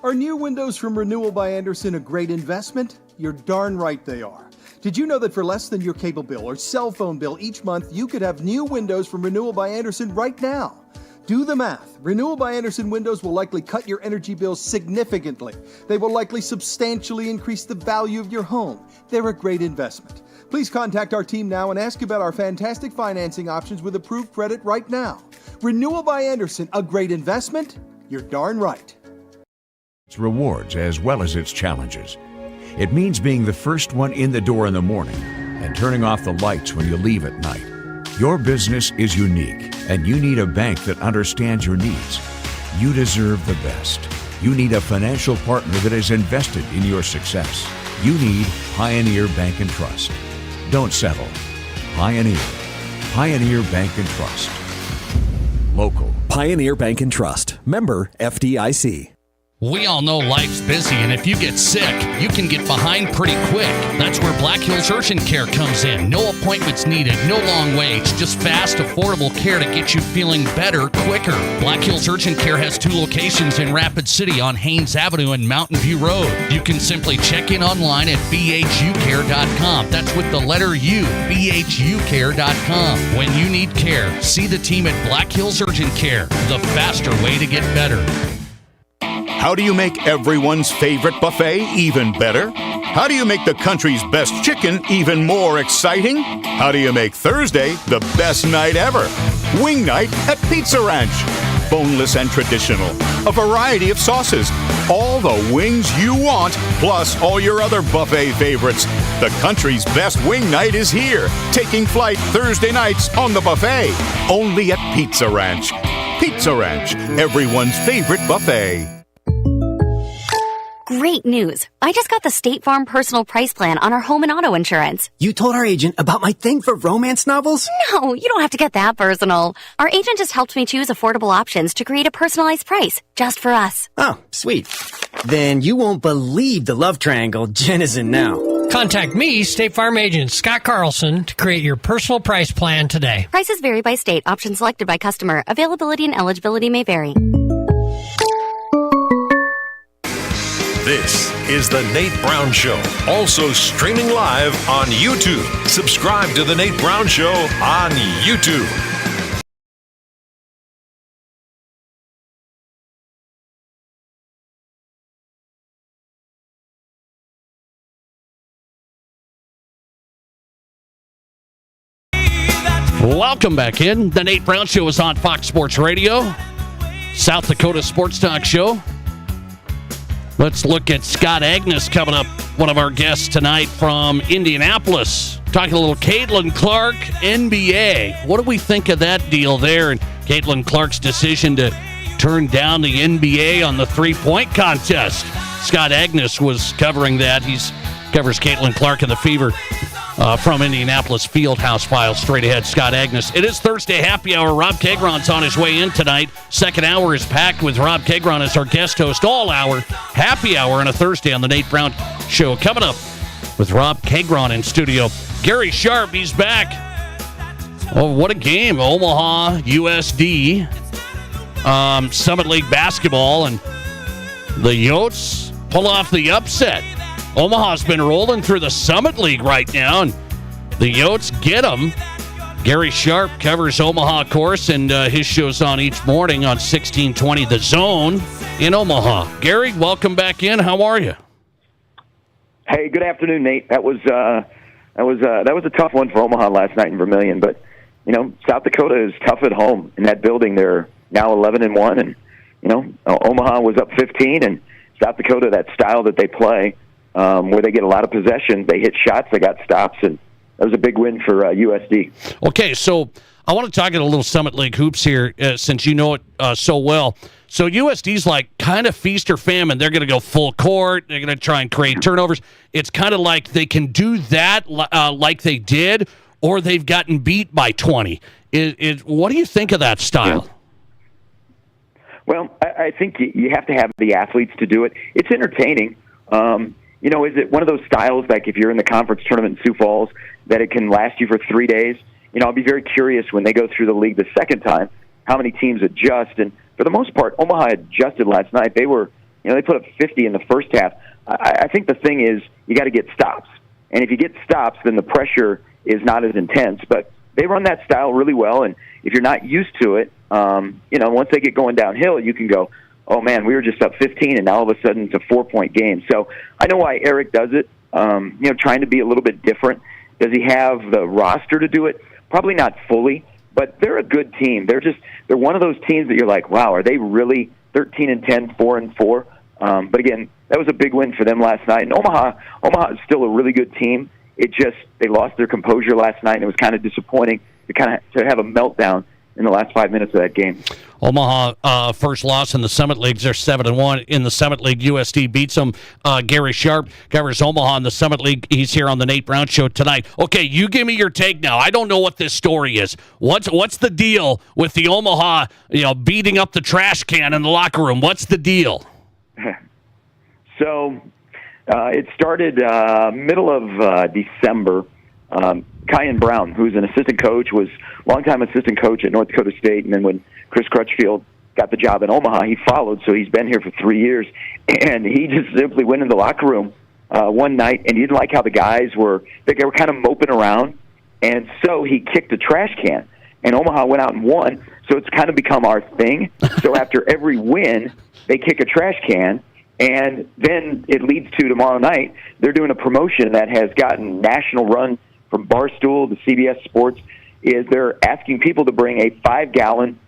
Are new windows from Renewal by Andersen a great investment? You're darn right they are. Did you know that for less than your cable bill or cell phone bill each month, you could have new windows from Renewal by Andersen right now? Do the math. Renewal by Andersen windows will likely cut your energy bills significantly. They will likely substantially increase the value of your home. They're a great investment. Please contact our team now and ask about our fantastic financing options with approved credit right now. Renewal by Andersen, a great investment? You're darn right. Its rewards as well as its challenges. It means being the first one in the door in the morning and turning off the lights when you leave at night. Your business is unique, and you need a bank that understands your needs. You deserve the best. You need a financial partner that is invested in your success. You need Pioneer Bank and Trust. Don't settle. Pioneer. Pioneer Bank and Trust. Local. Pioneer Bank and Trust. Member FDIC. We all know life's busy, and if you get sick, you can get behind pretty quick. That's where Black Hills Urgent Care comes in. No appointments needed, no long waits, just fast, affordable care to get you feeling better quicker. Black Hills Urgent Care has 2 locations in Rapid City on Haynes Avenue and Mountain View Road. You can simply check in online at bhucare.com. That's with the letter U, bhucare.com. When you need care, see the team at Black Hills Urgent Care, the faster way to get better. How do you make everyone's favorite buffet even better? How do you make the country's best chicken even more exciting? How do you make Thursday the best night ever? Wing night at Pizza Ranch. Boneless and traditional. A variety of sauces. All the wings you want, plus all your other buffet favorites. The country's best wing night is here, taking flight Thursday nights on the buffet. Only at Pizza Ranch. Pizza Ranch, everyone's favorite buffet. Great news. I just got the State Farm personal price plan on our home and auto insurance. You told our agent about my thing for romance novels? No, you don't have to get that personal. Our agent just helped me choose affordable options to create a personalized price just for us. Oh, sweet. Then you won't believe the love triangle Jen is in now. Contact me, State Farm agent Scott Carlson, to create your personal price plan today. Prices vary by state. Options selected by customer. Availability and eligibility may vary. This is The Nate Brown Show, also streaming live on YouTube. Subscribe to The Nate Brown Show on YouTube. Welcome back in. The Nate Brown Show is on Fox Sports Radio, South Dakota Sports Talk Show. Let's look at Scott Agnes coming up, one of our guests tonight from Indianapolis. Talking a little Caitlin Clark, NBA. What do we think of that deal there? And Caitlin Clark's decision to turn down the NBA on the three-point contest. Scott Agnes was covering that. He covers Caitlin Clark and the Fever from Indianapolis Fieldhouse Files. Straight ahead, Scott Agnes. It is Thursday Happy Hour. Rob Kegron's on his way in tonight. Second hour is packed with Rob Kegron as our guest host all hour. Happy Hour on a Thursday on the Nate Brown Show. Coming up with Rob Kegron in studio. Gary Sharp, he's back. Oh, what a game. Omaha USD. Summit League basketball, and the Yotes pull off the upset. Omaha's been rolling through the Summit League right now, and the Yotes get them. Gary Sharp covers Omaha, of course, and his show's on each morning on 1620 The Zone in Omaha. Gary, welcome back in. How are you? Hey, good afternoon, Nate. That was that was a tough one for Omaha last night in Vermilion. But South Dakota is tough at home in that building. They're now 11-1, and Omaha was up 15, and South Dakota, that style that they play, where they get a lot of possession, they hit shots, they got stops, and that was a big win for USD. Okay, so I want to talk a little Summit League hoops here, since you know it so well. So USD's like kind of feast or famine. They're going to go full court. They're going to try and create turnovers. It's kind of like they can do that like they did, or they've gotten beat by 20. What do you think of that style? Well, I think you have to have the athletes to do it. It's entertaining. Is it one of those styles, like if you're in the conference tournament in Sioux Falls, that it can last you for 3 days? I'll be very curious when they go through the league the second time, how many teams adjust. And for the most part, Omaha adjusted last night. They were, they put up 50 in the first half. I think the thing is you got to get stops. And if you get stops, then the pressure is not as intense. But they run that style really well. And if you're not used to it, once they get going downhill, you can go, oh, man, we were just up 15, and now all of a sudden it's a 4-point game. So I know why Eric does it, trying to be a little bit different. Does he have the roster to do it? Probably not fully, but they're a good team. They're one of those teams that you're like, wow, are they really 13-10, 4-4? But again, that was a big win for them last night. And Omaha is still a really good team. They lost their composure last night, and it was kind of disappointing to have a meltdown in the last 5 minutes of that game. Omaha, first loss in the Summit League. They're 7-1 in the Summit League. USD beats them. Gary Sharp covers Omaha in the Summit League. He's here on the Nate Brown Show tonight. Okay, you give me your take now. I don't know what this story is. What's the deal with the Omaha, beating up the trash can in the locker room? What's the deal? So it started middle of December. Kyan Brown, who's an assistant coach, was longtime assistant coach at North Dakota State, and then when Chris Crutchfield got the job in Omaha, he followed, so he's been here for 3 years, and he just simply went in the locker room one night, and he didn't like how the guys were kind of moping around, and so he kicked a trash can, and Omaha went out and won, so it's kind of become our thing. So after every win, they kick a trash can, and then it leads to tomorrow night, they're doing a promotion that has gotten national run from Barstool to CBS Sports, is they're asking people to bring a 5-gallon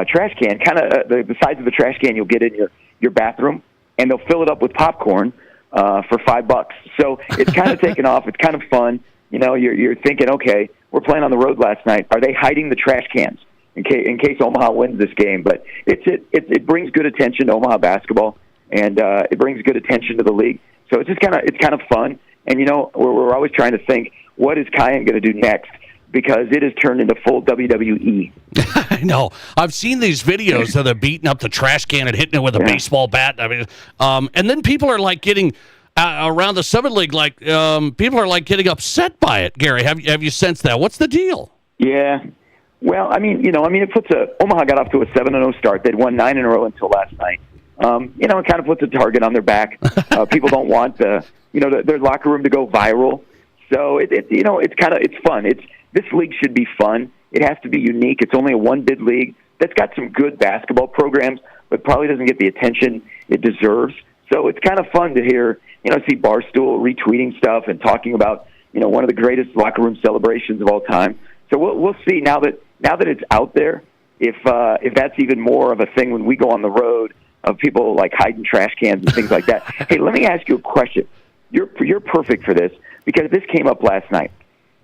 trash can, kind of the size of the trash can you'll get in your bathroom, and they'll fill it up with popcorn for $5. So it's kind of taken off. It's kind of fun. You're thinking, okay, we're playing on the road last night. Are they hiding the trash cans in case Omaha wins this game? But it brings good attention to Omaha basketball, and it brings good attention to the league. So it's kind of fun. And we're always trying to think, what is Kyan going to do next? Because it has turned into full WWE. I know. I've seen these videos of them beating up the trash can and hitting it with a baseball bat. I mean, and then people are like getting around the Summit League, like people are like getting upset by it. Gary, have you sensed that? What's the deal? Yeah. Well, it puts Omaha got off to a 7-0 start. They'd won 9 in a row until last night. It kind of puts a target on their back. People don't want their locker room to go viral. So it's fun. This league should be fun. It has to be unique. It's only a one-bid league that's got some good basketball programs, but probably doesn't get the attention it deserves. So it's kind of fun to see Barstool retweeting stuff and talking about one of the greatest locker room celebrations of all time. So we'll see now that it's out there if that's even more of a thing when we go on the road of people like hiding trash cans and things like that. Hey, let me ask you a question. You're perfect for this because this came up last night,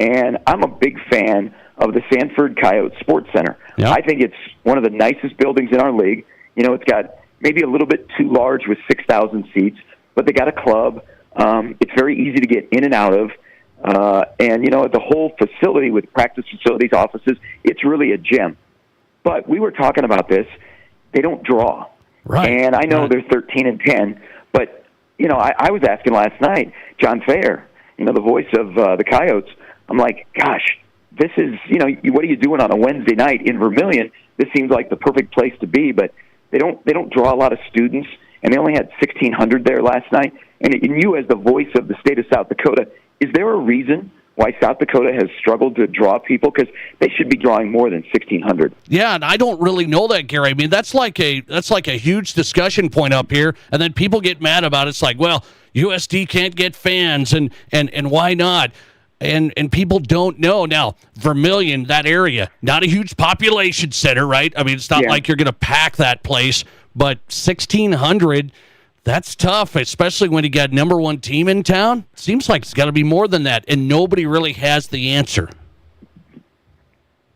and I'm a big fan of the Sanford Coyote Sports Center. Yep. I think it's one of the nicest buildings in our league. It's got maybe a little bit too large with 6,000 seats, but they got a club. It's very easy to get in and out of. And the whole facility with practice facilities, offices, it's really a gem. But we were talking about this. They don't draw. Right. And I know they're 13-10, but, I was asking last night, John Thayer, the voice of the Coyotes, I'm like, gosh, this is, what are you doing on a Wednesday night in Vermilion? This seems like the perfect place to be, but they don't draw a lot of students, and they only had 1,600 there last night. And you, as the voice of the state of South Dakota, is there a reason why South Dakota has struggled to draw people? Because they should be drawing more than 1,600. Yeah, and I don't really know that, Gary. I mean, that's like a huge discussion point up here, and then people get mad about it. It's like, well, USD can't get fans, and why not? And people don't know. Now, Vermilion, that area, not a huge population center, right? I mean, it's not like you're going to pack that place, but 1,600, that's tough, especially when you got number one team in town. Seems like it's got to be more than that, and nobody really has the answer.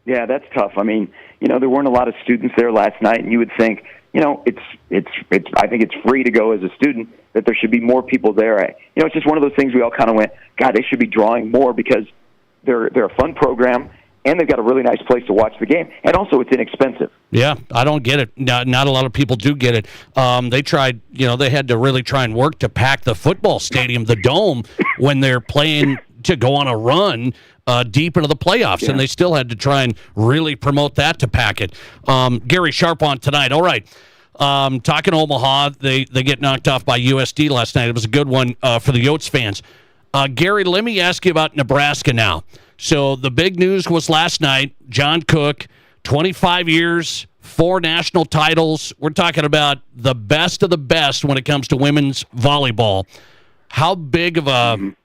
Yeah, that's tough. I mean, there weren't a lot of students there last night, and you would think, it's. I think it's free to go as a student. That there should be more people there. It's just one of those things we all kind of went, God, they should be drawing more because they're a fun program and they've got a really nice place to watch the game, and also it's inexpensive. Yeah, I don't get it. Not a lot of people do get it. They tried, they had to really try and work to pack the football stadium, the Dome, when they're playing to go on a run deep into the playoffs, and they still had to try and really promote that to pack it. Gary Sharp on tonight. All right. Talking Omaha, they get knocked off by USD last night. It was a good one for the Yotes fans. Gary, let me ask you about Nebraska now. So the big news was last night, John Cook, 25 years, 4 national titles. We're talking about the best of the best when it comes to women's volleyball. How big of a,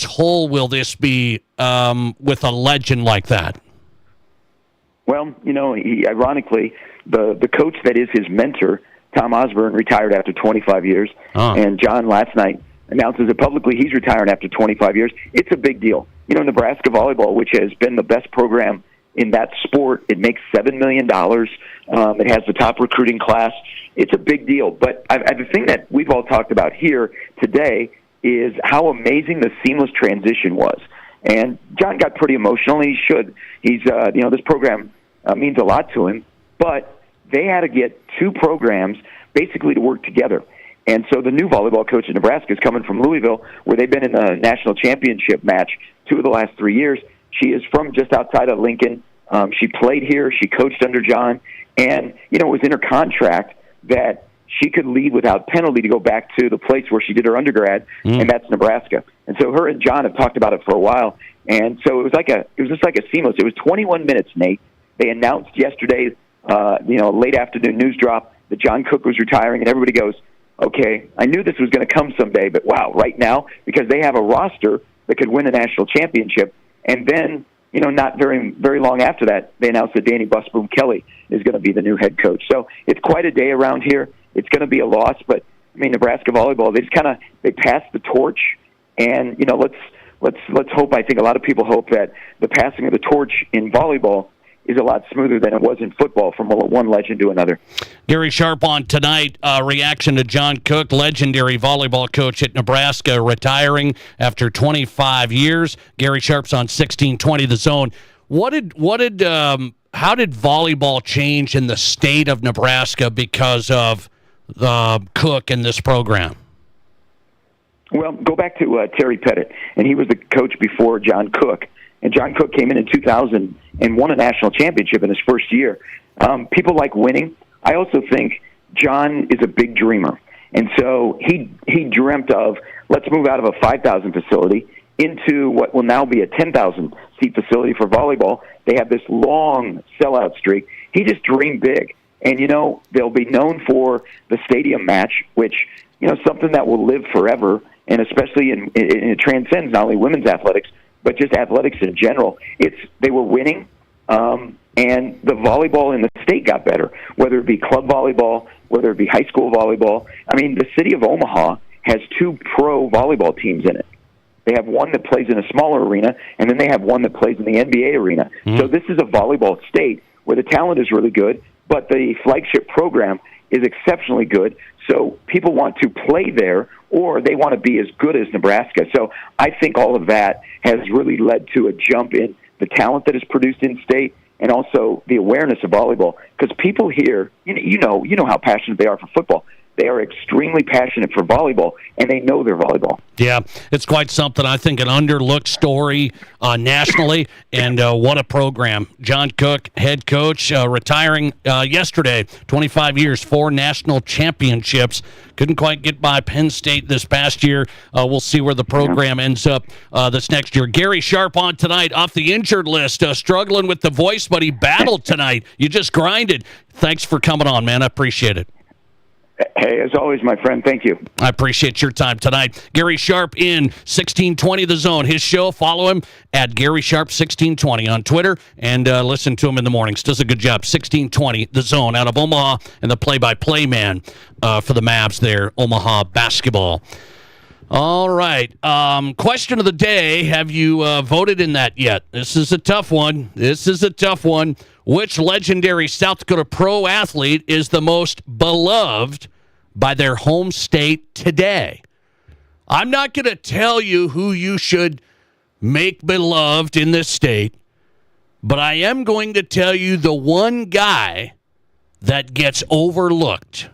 hole will this be with a legend like that? Well, ironically, the coach that is his mentor, Tom Osborne, retired after 25 years. And John last night announces it publicly he's retiring after 25 years. It's a big deal. Nebraska volleyball, which has been the best program in that sport, it makes $7 million. It has the top recruiting class. It's a big deal. But the thing that we've all talked about here today is how amazing the seamless transition was. And John got pretty emotional, and he should. He's, this program means a lot to him. But they had to get 2 programs basically to work together. And so the new volleyball coach in Nebraska is coming from Louisville, where they've been in the national championship match 2 of the last 3 years. She is from just outside of Lincoln. She played here. She coached under John. And, it was in her contract that she could leave without penalty to go back to the place where she did her undergrad, and that's Nebraska. And so her and John have talked about it for a while. And so it was just like a seamless. It was 21 minutes, Nate. They announced yesterday, late afternoon news drop that John Cook was retiring, and everybody goes, okay, I knew this was going to come someday, but wow, right now, because they have a roster that could win a national championship. And then, not very, very long after that, they announced that Danny Busboom Kelly is going to be the new head coach. So it's quite a day around here. It's going to be a loss, but Nebraska volleyball, they passed the torch, and let's hope. I think a lot of people hope that the passing of the torch in volleyball is a lot smoother than it was in football from one legend to another. Gary Sharp on tonight. Reaction to John Cook, legendary volleyball coach at Nebraska, retiring after 25 years. Gary Sharp's on 1620 The Zone. How did volleyball change in the state of Nebraska because of Cook in this program? Well, go back to Terry Pettit, and he was the coach before John Cook. And John Cook came in 2000 and won a national championship in his first year. People like winning. I also think John is a big dreamer. And so he dreamt of, let's move out of a 5,000 facility into what will now be a 10,000-seat facility for volleyball. They have this long sellout streak. He just dreamed big. And, they'll be known for the stadium match, which, something that will live forever, and especially it transcends not only women's athletics, but just athletics in general. They were winning, and the volleyball in the state got better, whether it be club volleyball, whether it be high school volleyball. The city of Omaha has 2 pro volleyball teams in it. They have one that plays in a smaller arena, and then they have one that plays in the NBA arena. So this is a volleyball state where the talent is really good, but the flagship program is exceptionally good. So people want to play there, or they want to be as good as Nebraska. So I think all of that has really led to a jump in the talent that is produced in state, and also the awareness of volleyball. Because people here, you know how passionate they are for football. They are extremely passionate for volleyball, and they know their volleyball. Yeah, it's quite something. I think an underlooked story nationally, and what a program. John Cook, head coach, retiring yesterday, 25 years, 4 national championships. Couldn't quite get by Penn State this past year. We'll see where the program ends up this next year. Gary Sharp on tonight, off the injured list, struggling with the voice, but he battled tonight. You just grinded. Thanks for coming on, man. I appreciate it. Hey, as always, my friend, thank you. I appreciate your time tonight. Gary Sharp in 1620 The Zone. His show, follow him at Gary Sharp 1620 on Twitter, and listen to him in the mornings. Does a good job. 1620 The Zone out of Omaha, and the play-by-play man for the Mavs there, Omaha basketball. All right. Question of the day. Have you voted in that yet? This is a tough one. Which legendary South Dakota pro athlete is the most beloved by their home state today? I'm not going to tell you who you should make beloved in this state, but I am going to tell you the one guy that gets overlooked.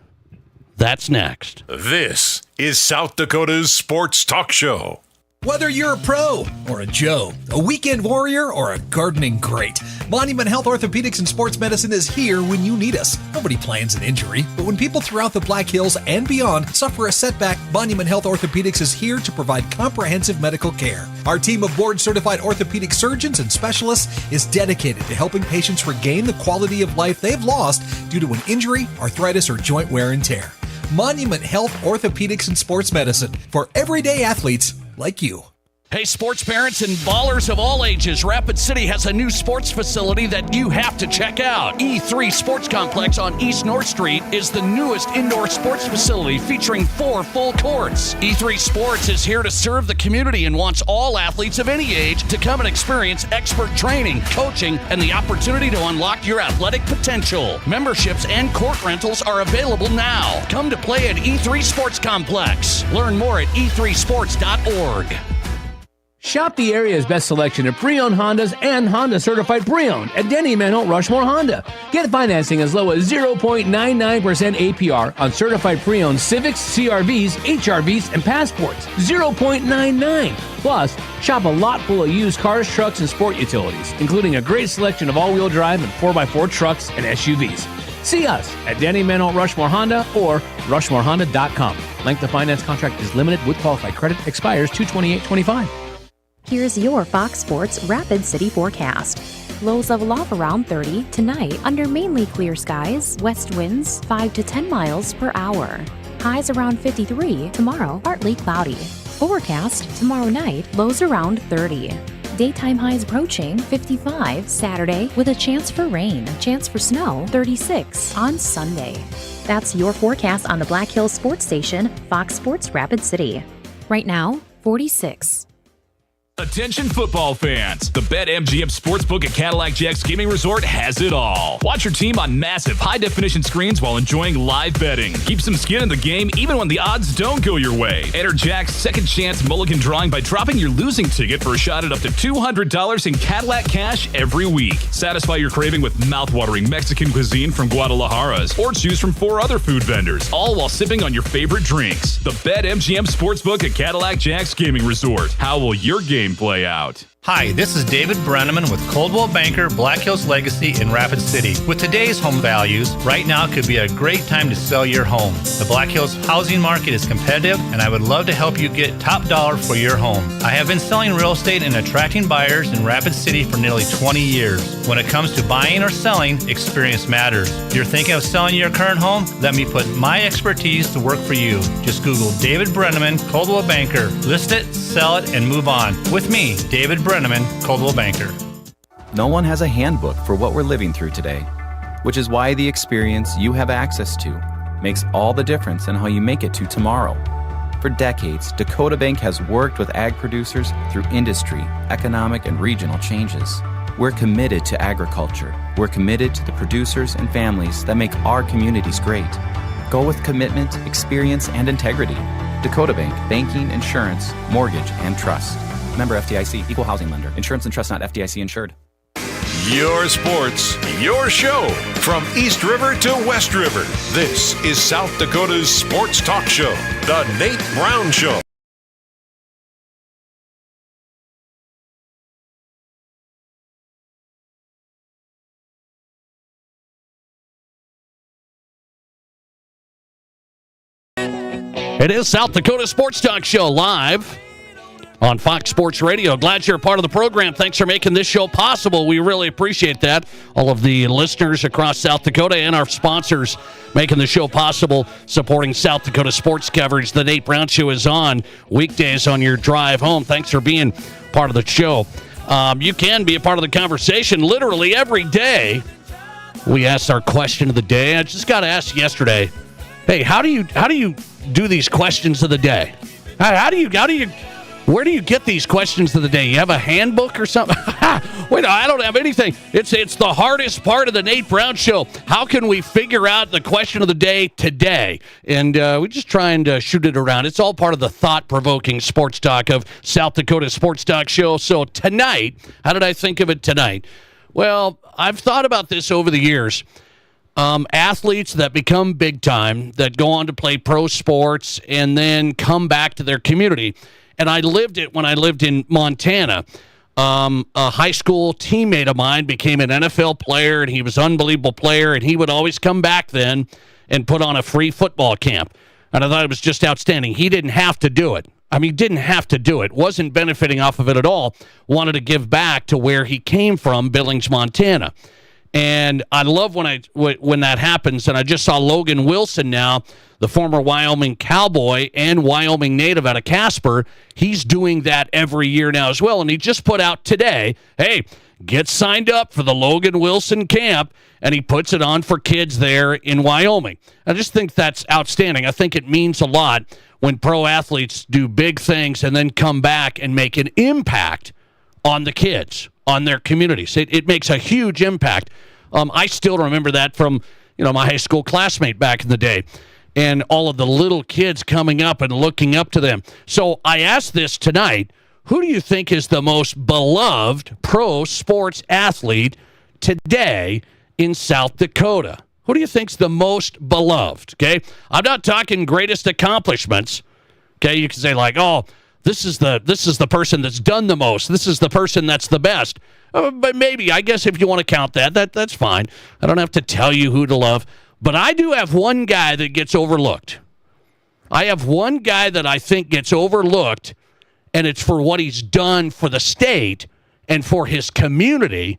That's next. This is South Dakota's Sports Talk Show. Whether you're a pro or a Joe, a weekend warrior or a gardening great, Monument Health Orthopedics and Sports Medicine is here when you need us. Nobody plans an injury, but when people throughout the Black Hills and beyond suffer a setback, Monument Health Orthopedics is here to provide comprehensive medical care. Our team of board-certified orthopedic surgeons and specialists is dedicated to helping patients regain the quality of life they've lost due to an injury, arthritis, or joint wear and tear. Monument Health Orthopedics and Sports Medicine for everyday athletes like you. Hey, sports parents and ballers of all ages, Rapid City has a new sports facility that you have to check out. E3 Sports Complex on East North Street is the newest indoor sports facility featuring 4 full courts. E3 Sports is here to serve the community and wants all athletes of any age to come and experience expert training, coaching, and the opportunity to unlock your athletic potential. Memberships and court rentals are available now. Come to play at E3 Sports Complex. Learn more at e3sports.org. Shop the area's best selection of pre-owned Hondas and Honda certified pre-owned at Denny Menlo Rushmore Honda. Get financing as low as 0.99% APR on certified pre-owned Civics, CRVs, HRVs, and Passports. 0.99. Plus, shop a lot full of used cars, trucks, and sport utilities, including a great selection of all-wheel drive and 4x4 trucks and SUVs. See us at Denny Menlo Rushmore Honda or RushmoreHonda.com. Length of finance contract is limited with qualified credit. Expires 2/28/25. Here's your Fox Sports Rapid City forecast. Lows of love around 30 tonight under mainly clear skies, west winds 5 to 10 miles per hour. Highs around 53 tomorrow, partly cloudy. Overcast tomorrow night, lows around 30. Daytime highs approaching 55 Saturday with a chance for rain, chance for snow 36 on Sunday. That's your forecast on the Black Hills Sports Station, Fox Sports Rapid City. Right now, 46. Attention football fans. The BetMGM Sportsbook at Cadillac Jack's Gaming Resort has it all. Watch your team on massive high-definition screens while enjoying live betting. Keep some skin in the game even when the odds don't go your way. Enter Jack's second chance mulligan drawing by dropping your losing ticket for a shot at up to $200 in Cadillac cash every week. Satisfy your craving with mouth-watering Mexican cuisine from Guadalajara's or choose from 4 other food vendors, all while sipping on your favorite drinks. The BetMGM Sportsbook at Cadillac Jack's Gaming Resort. How will your game play out? Hi, this is David Brenneman with Coldwell Banker Black Hills Legacy in Rapid City. With today's home values, right now could be a great time to sell your home. The Black Hills housing market is competitive, and I would love to help you get top dollar for your home. I have been selling real estate and attracting buyers in Rapid City for nearly 20 years. When it comes to buying or selling, experience matters. If you're thinking of selling your current home, let me put my expertise to work for you. Just Google David Brenneman, Coldwell Banker. List it, sell it, and move on. With me, David Brenneman, Coldwell Banker. No one has a handbook for what we're living through today, which is why the experience you have access to makes all the difference in how you make it to tomorrow. For decades, Dakota Bank has worked with ag producers through industry, economic, and regional changes. We're committed to agriculture. We're committed to the producers and families that make our communities great. Go with commitment, experience, and integrity. Dakota Bank, banking, insurance, mortgage, and trust. Member FDIC, equal housing lender. Insurance and trust not FDIC insured. Your sports, your show. From East River to West River, this is South Dakota's Sports Talk Show, The Nate Brown Show. It is South Dakota Sports Talk Show live on Fox Sports Radio. Glad you're a part of the program. Thanks for making this show possible. We really appreciate that. All of the listeners across South Dakota and our sponsors making the show possible, supporting South Dakota sports coverage. The Nate Brown Show is on weekdays on your drive home. Thanks for being part of the show. You can be a part of the conversation literally every day. We asked our question of the day. I just got asked yesterday, hey, how do you do these questions of the day? Where do you get these questions of the day? You have a handbook or something? Wait, I don't have anything. It's the hardest part of the Nate Brown Show. How can we figure out the question of the day today? And we're just trying to shoot it around. It's all part of the thought-provoking sports talk of South Dakota Sports Talk Show. So tonight, how did I think of it tonight? Well, I've thought about this over the years. Athletes that become big time, that go on to play pro sports and then come back to their community. And I lived it when I lived in Montana. A high school teammate of mine became an NFL player, and he was an unbelievable player, and he would always come back then and put on a free football camp. And I thought it was just outstanding. He didn't have to do it. I mean, he didn't have to do it. Wasn't benefiting off of it at all. Wanted to give back to where he came from, Billings, Montana. And I love when that happens. And I just saw Logan Wilson now, the former Wyoming Cowboy and Wyoming native out of Casper. He's doing that every year now as well. And he just put out today, hey, get signed up for the Logan Wilson camp. And he puts it on for kids there in Wyoming. I just think that's outstanding. I think it means a lot when pro athletes do big things and then come back and make an impact on the kids, on their communities. It makes a huge impact. I still remember that from my high school classmate back in the day, and all of the little kids coming up and looking up to them. So I asked this tonight, who do you think is the most beloved pro sports athlete today in South Dakota? Who do you think's the most beloved? Okay, I'm not talking greatest accomplishments. Okay, you can say like, oh, this is the person that's done the most. This is the person that's the best. But maybe, I guess if you want to count that's fine. I don't have to tell you who to love. But I do have one guy that gets overlooked. I have one guy that I think gets overlooked, and it's for what he's done for the state and for his community.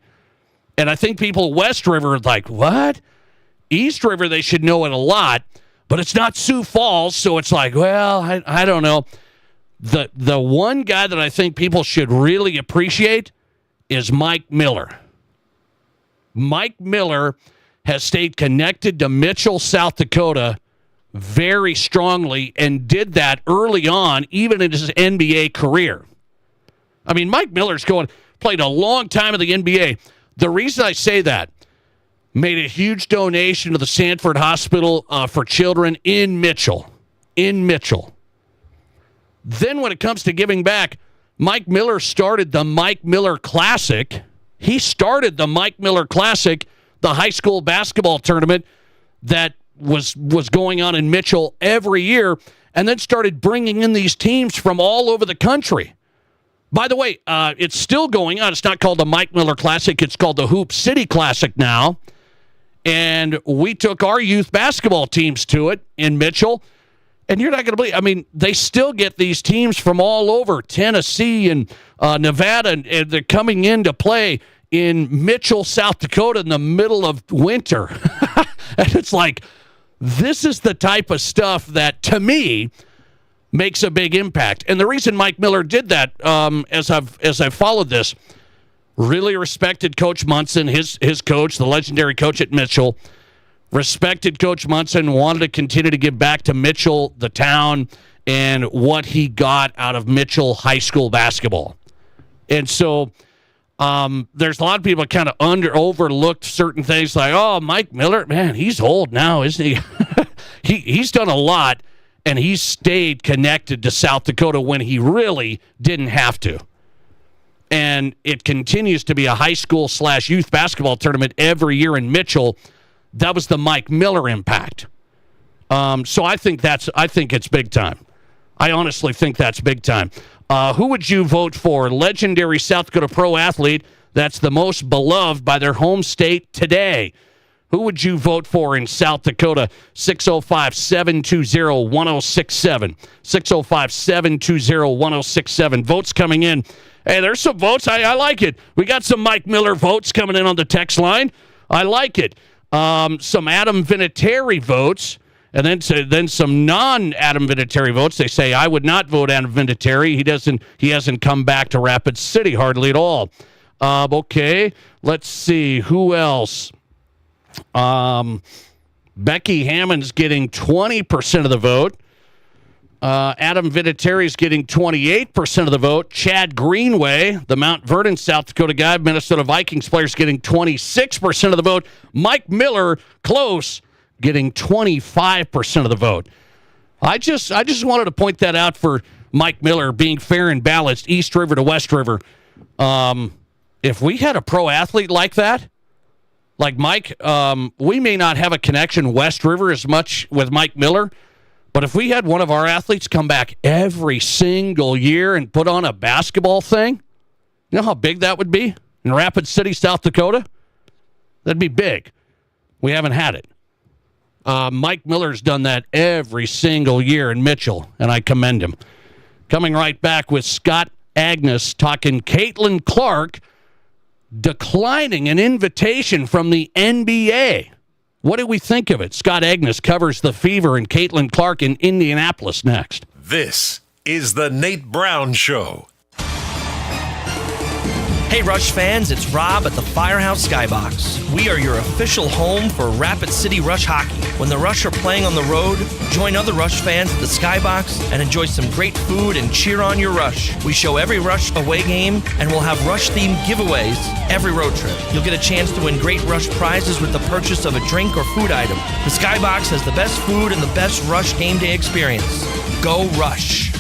And I think people at West River are like, what? East River, they should know it a lot, but it's not Sioux Falls, so it's like, well, I don't know. The one guy that I think people should really appreciate is Mike Miller. Mike Miller has stayed connected to Mitchell, South Dakota very strongly and did that early on, even in his NBA career. I mean, Mike Miller's played a long time in the NBA. The reason I say that, made a huge donation to the Sanford Hospital for Children in Mitchell. Then when it comes to giving back, Mike Miller started the Mike Miller Classic. He started the Mike Miller Classic, the high school basketball tournament that was going on in Mitchell every year, and then started bringing in these teams from all over the country. By the way, it's still going on. It's not called the Mike Miller Classic. It's called the Hoop City Classic now. And we took our youth basketball teams to it in Mitchell. And you're not going to believe, I mean, they still get these teams from all over, Tennessee and Nevada, and they're coming in to play in Mitchell, South Dakota in the middle of winter. And it's like, this is the type of stuff that, to me, makes a big impact. And the reason Mike Miller did that, as I've followed this, really respected Coach Munson, his coach, the legendary coach at Mitchell. Respected Coach Munson, wanted to continue to give back to Mitchell, the town, and what he got out of Mitchell high school basketball. And so there's a lot of people kind of overlooked certain things like, oh, Mike Miller, man, he's old now, isn't he? He's done a lot, and he's stayed connected to South Dakota when he really didn't have to. And it continues to be a high school / youth basketball tournament every year in Mitchell. That was the Mike Miller impact. So I think it's big time. I honestly think that's big time. Who would you vote for? Legendary South Dakota pro athlete that's the most beloved by their home state today. Who would you vote for in South Dakota? 605-720-1067. 605-720-1067. Votes coming in. Hey, there's some votes. I like it. We got some Mike Miller votes coming in on the text line. I like it. Some Adam Vinatieri votes, and then some non-Adam Vinatieri votes. They say, I would not vote Adam Vinatieri. He hasn't come back to Rapid City hardly at all. Okay, let's see. Who else? Becky Hammond's getting 20% of the vote. Adam Vinatieri's getting 28% of the vote. Chad Greenway, the Mount Vernon, South Dakota guy, Minnesota Vikings player, is getting 26% of the vote. Mike Miller, close, getting 25% of the vote. I just wanted to point that out for Mike Miller, being fair and balanced, East River to West River. If we had a pro athlete like that, like Mike, we may not have a connection West River as much with Mike Miller, but if we had one of our athletes come back every single year and put on a basketball thing, you know how big that would be in Rapid City, South Dakota? That'd be big. We haven't had it. Mike Miller's done that every single year in Mitchell, and I commend him. Coming right back with Scott Agnes talking Caitlin Clark declining an invitation from the NBA. What do we think of it? Scott Agnes covers the Fever and Caitlin Clark in Indianapolis next. This is the Nate Brown Show. Hey Rush fans, it's Rob at the Firehouse Skybox. We are your official home for Rapid City Rush hockey. When the Rush are playing on the road, join other Rush fans at the Skybox and enjoy some great food and cheer on your Rush. We show every Rush away game and we'll have Rush-themed giveaways every road trip. You'll get a chance to win great Rush prizes with the purchase of a drink or food item. The Skybox has the best food and the best Rush game day experience. Go Rush!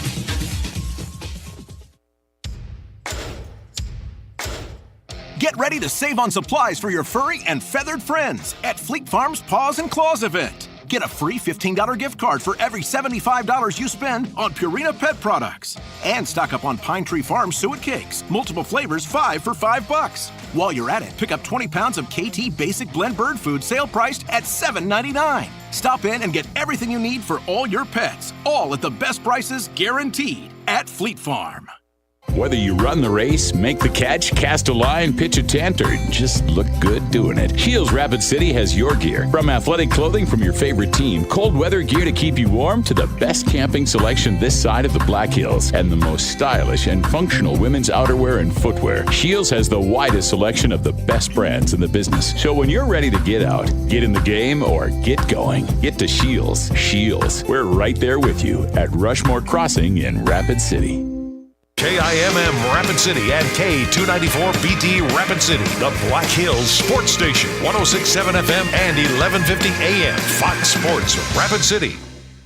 Get ready to save on supplies for your furry and feathered friends at Fleet Farm's Paws and Claws event. Get a free $15 gift card for every $75 you spend on Purina pet products. And stock up on Pine Tree Farm suet cakes. Multiple flavors, 5 for $5. While you're at it, pick up 20 pounds of KT Basic Blend Bird Food, sale priced at $7.99. Stop in and get everything you need for all your pets. All at the best prices guaranteed at Fleet Farm. Whether you run the race, make the catch, cast a line, pitch a tent, or just look good doing it, Shields Rapid City has your gear. From athletic clothing from your favorite team, cold weather gear to keep you warm, to the best camping selection this side of the Black Hills, and the most stylish and functional women's outerwear and footwear. Shields has the widest selection of the best brands in the business. So when you're ready to get out, get in the game, or get going, get to Shields. Shields, we're right there with you at Rushmore Crossing in Rapid City. KIMM Rapid City and K294BT Rapid City, the Black Hills Sports Station, 106.7 FM and 1150 AM. Fox Sports Rapid City.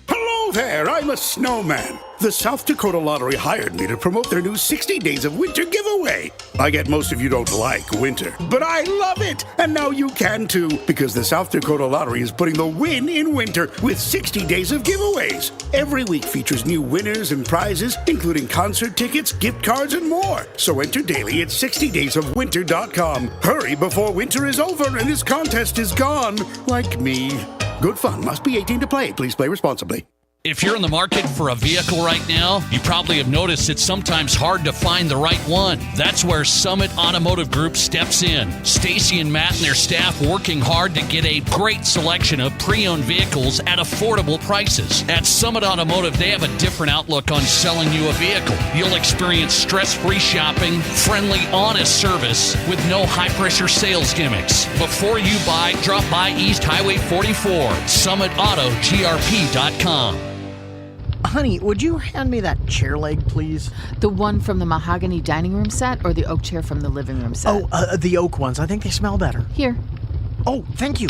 Hello there, I'm a snowman. The South Dakota Lottery hired me to promote their new 60 Days of Winter giveaway. I get most of you don't like winter, but I love it. And now you can too, because the South Dakota Lottery is putting the win in winter with 60 days of giveaways. Every week features new winners and prizes, including concert tickets, gift cards, and more. So enter daily at 60daysofwinter.com. Hurry before winter is over and this contest is gone, like me. Good fun. Must be 18 to play. Please play responsibly. If you're in the market for a vehicle right now, you probably have noticed it's sometimes hard to find the right one. That's where Summit Automotive Group steps in. Stacy and Matt and their staff working hard to get a great selection of pre-owned vehicles at affordable prices. At Summit Automotive, they have a different outlook on selling you a vehicle. You'll experience stress-free shopping, friendly, honest service with no high-pressure sales gimmicks. Before you buy, drop by East Highway 44, SummitAutoGRP.com. Honey, would you hand me that chair leg, please? The one from the mahogany dining room set or the oak chair from the living room set? Oh, the oak ones. I think they smell better. Here. Oh, thank you.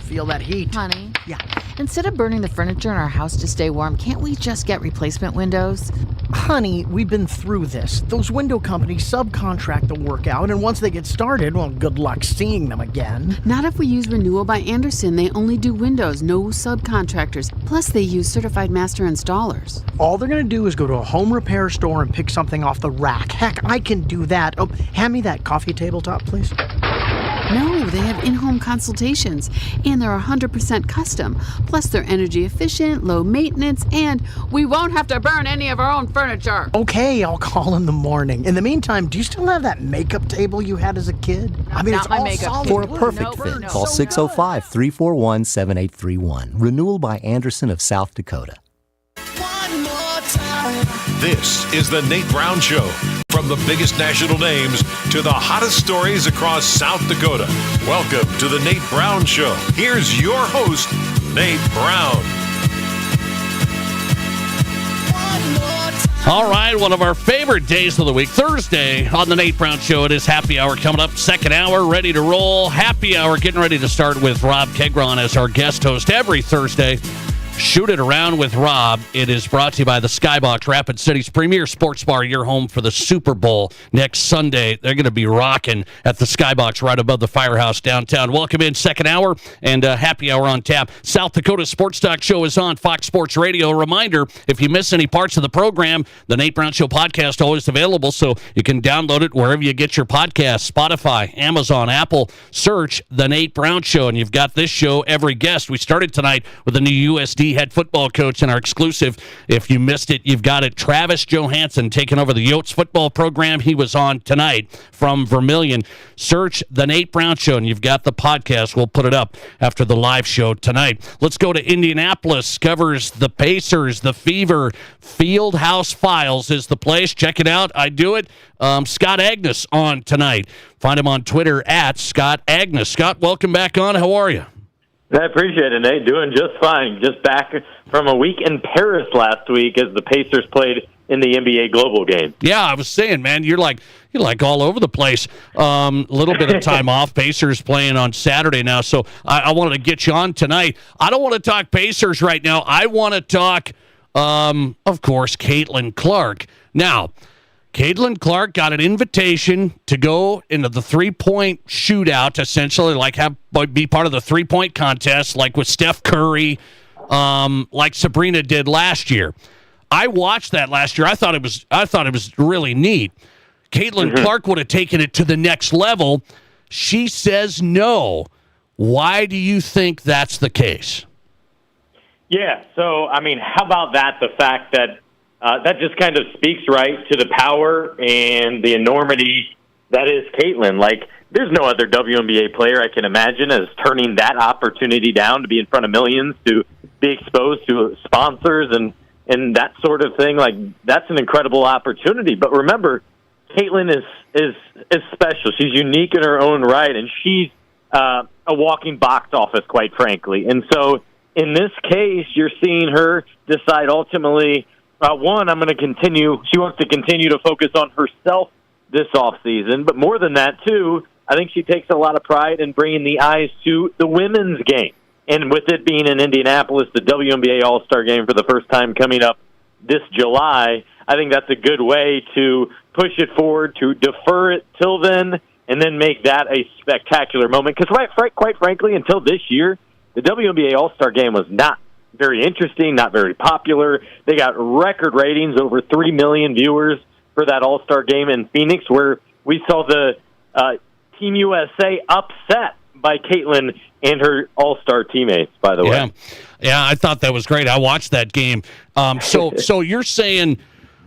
Feel that heat. Honey. Yeah. Instead of burning the furniture in our house to stay warm, can't we just get replacement windows? Honey, we've been through this. Those window companies subcontract the work out, and once they get started, well, good luck seeing them again. Not if we use Renewal by Anderson. They only do windows, no subcontractors. Plus, they use certified master installers. All they're going to do is go to a home repair store and pick something off the rack. Heck, I can do that. Oh, hand me that coffee tabletop, please. No, they have in-home consultations, and they're 100% custom. Plus, they're energy efficient, low maintenance, and we won't have to burn any of our own furniture. Okay, I'll call in the morning. In the meantime, do you still have that makeup table you had as a kid? I mean, Not it's my all makeup solid For a wood. perfect fit, call 605-341-7831. Renewal by Anderson of South Dakota. This is the Nate Brown Show. From the biggest national names to the hottest stories across South Dakota. Welcome to the Nate Brown Show. Here's your host, Nate Brown. All right, one of our favorite days of the week, Thursday on the Nate Brown Show. It is happy hour coming up, second hour, ready to roll. Happy hour, getting ready to start with Rob Kegron as our guest host every Thursday. Shoot It Around with Rob. It is brought to you by the Skybox, Rapid City's premier sports bar, your home for the Super Bowl next Sunday. They're going to be rocking at the Skybox right above the Firehouse downtown. Welcome in, second hour, and happy hour on tap. South Dakota Sports Talk Show is on Fox Sports Radio. A reminder, if you miss any parts of the program, the Nate Brown Show podcast always available, so you can download it wherever you get your podcasts, Spotify, Amazon, Apple. Search The Nate Brown Show, and you've got this show every guest. We started tonight with the new USD head football coach and our exclusive. If you missed it, you've got it. Travis Johansson taking over the Yotes football program. He was on tonight from Vermilion. Search The Nate Brown Show, and you've got the podcast. We'll put it up after the live show tonight. Let's go to Indianapolis. Covers the Pacers, the Fever. Fieldhouse Files is the place. Check it out. I do it. Scott Agnes on tonight. Find him on Twitter at Scott Agnes. Scott, welcome back on. How are you? I appreciate it, Nate. Doing just fine. Just back from a week in Paris last week as the Pacers played in the NBA Global game. Yeah, I was saying, man, you're like all over the place. A little bit of time off. Pacers playing on Saturday now, so I wanted to get you on tonight. I don't want to talk Pacers right now. I want to talk, of course, Caitlin Clark. Now, Caitlin Clark got an invitation to go into the three-point shootout, essentially, be part of the three-point contest, like with Steph Curry, like Sabrina did last year. I watched that last year. I thought it was really neat. Caitlin Clark would have taken it to the next level. She says no. Why do you think that's the case? Yeah, so, I mean, how about that, the fact that that just kind of speaks right to the power and the enormity that is Caitlin. Like, there's no other WNBA player I can imagine as turning that opportunity down to be in front of millions, to be exposed to sponsors and that sort of thing. Like, that's an incredible opportunity. But remember, Caitlin is special. She's unique in her own right, and she's a walking box office, quite frankly. And so in this case, you're seeing her decide ultimately, one, I'm going to continue. She wants to continue to focus on herself this offseason. But more than that, too, I think she takes a lot of pride in bringing the eyes to the women's game. And with it being in Indianapolis, the WNBA All-Star Game for the first time coming up this July, I think that's a good way to push it forward, to defer it till then, and then make that a spectacular moment. Because quite frankly, until this year, the WNBA All-Star Game was not very interesting, not very popular. They got record ratings, over 3 million viewers for that All-Star Game in Phoenix, where we saw the Team USA upset by Caitlin and her All-Star teammates, by the way. Yeah, I thought that was great. I watched that game. So you're saying,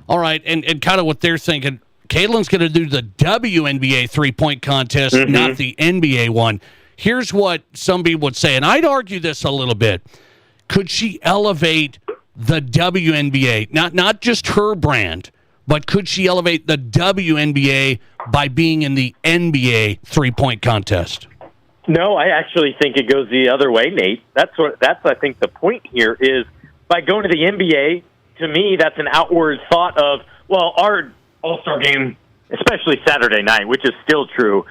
all right, and kind of what they're thinking, Caitlin's going to do the WNBA three-point contest, not the NBA one. Here's what some people would say, and I'd argue this a little bit. Could she elevate the WNBA, not just her brand, but could she elevate the WNBA by being in the NBA three-point contest? No, I actually think it goes the other way, Nate. That's I think the point here is, by going to the NBA, to me, that's an outward thought of, well, our All-Star Game, especially Saturday night, which is still true,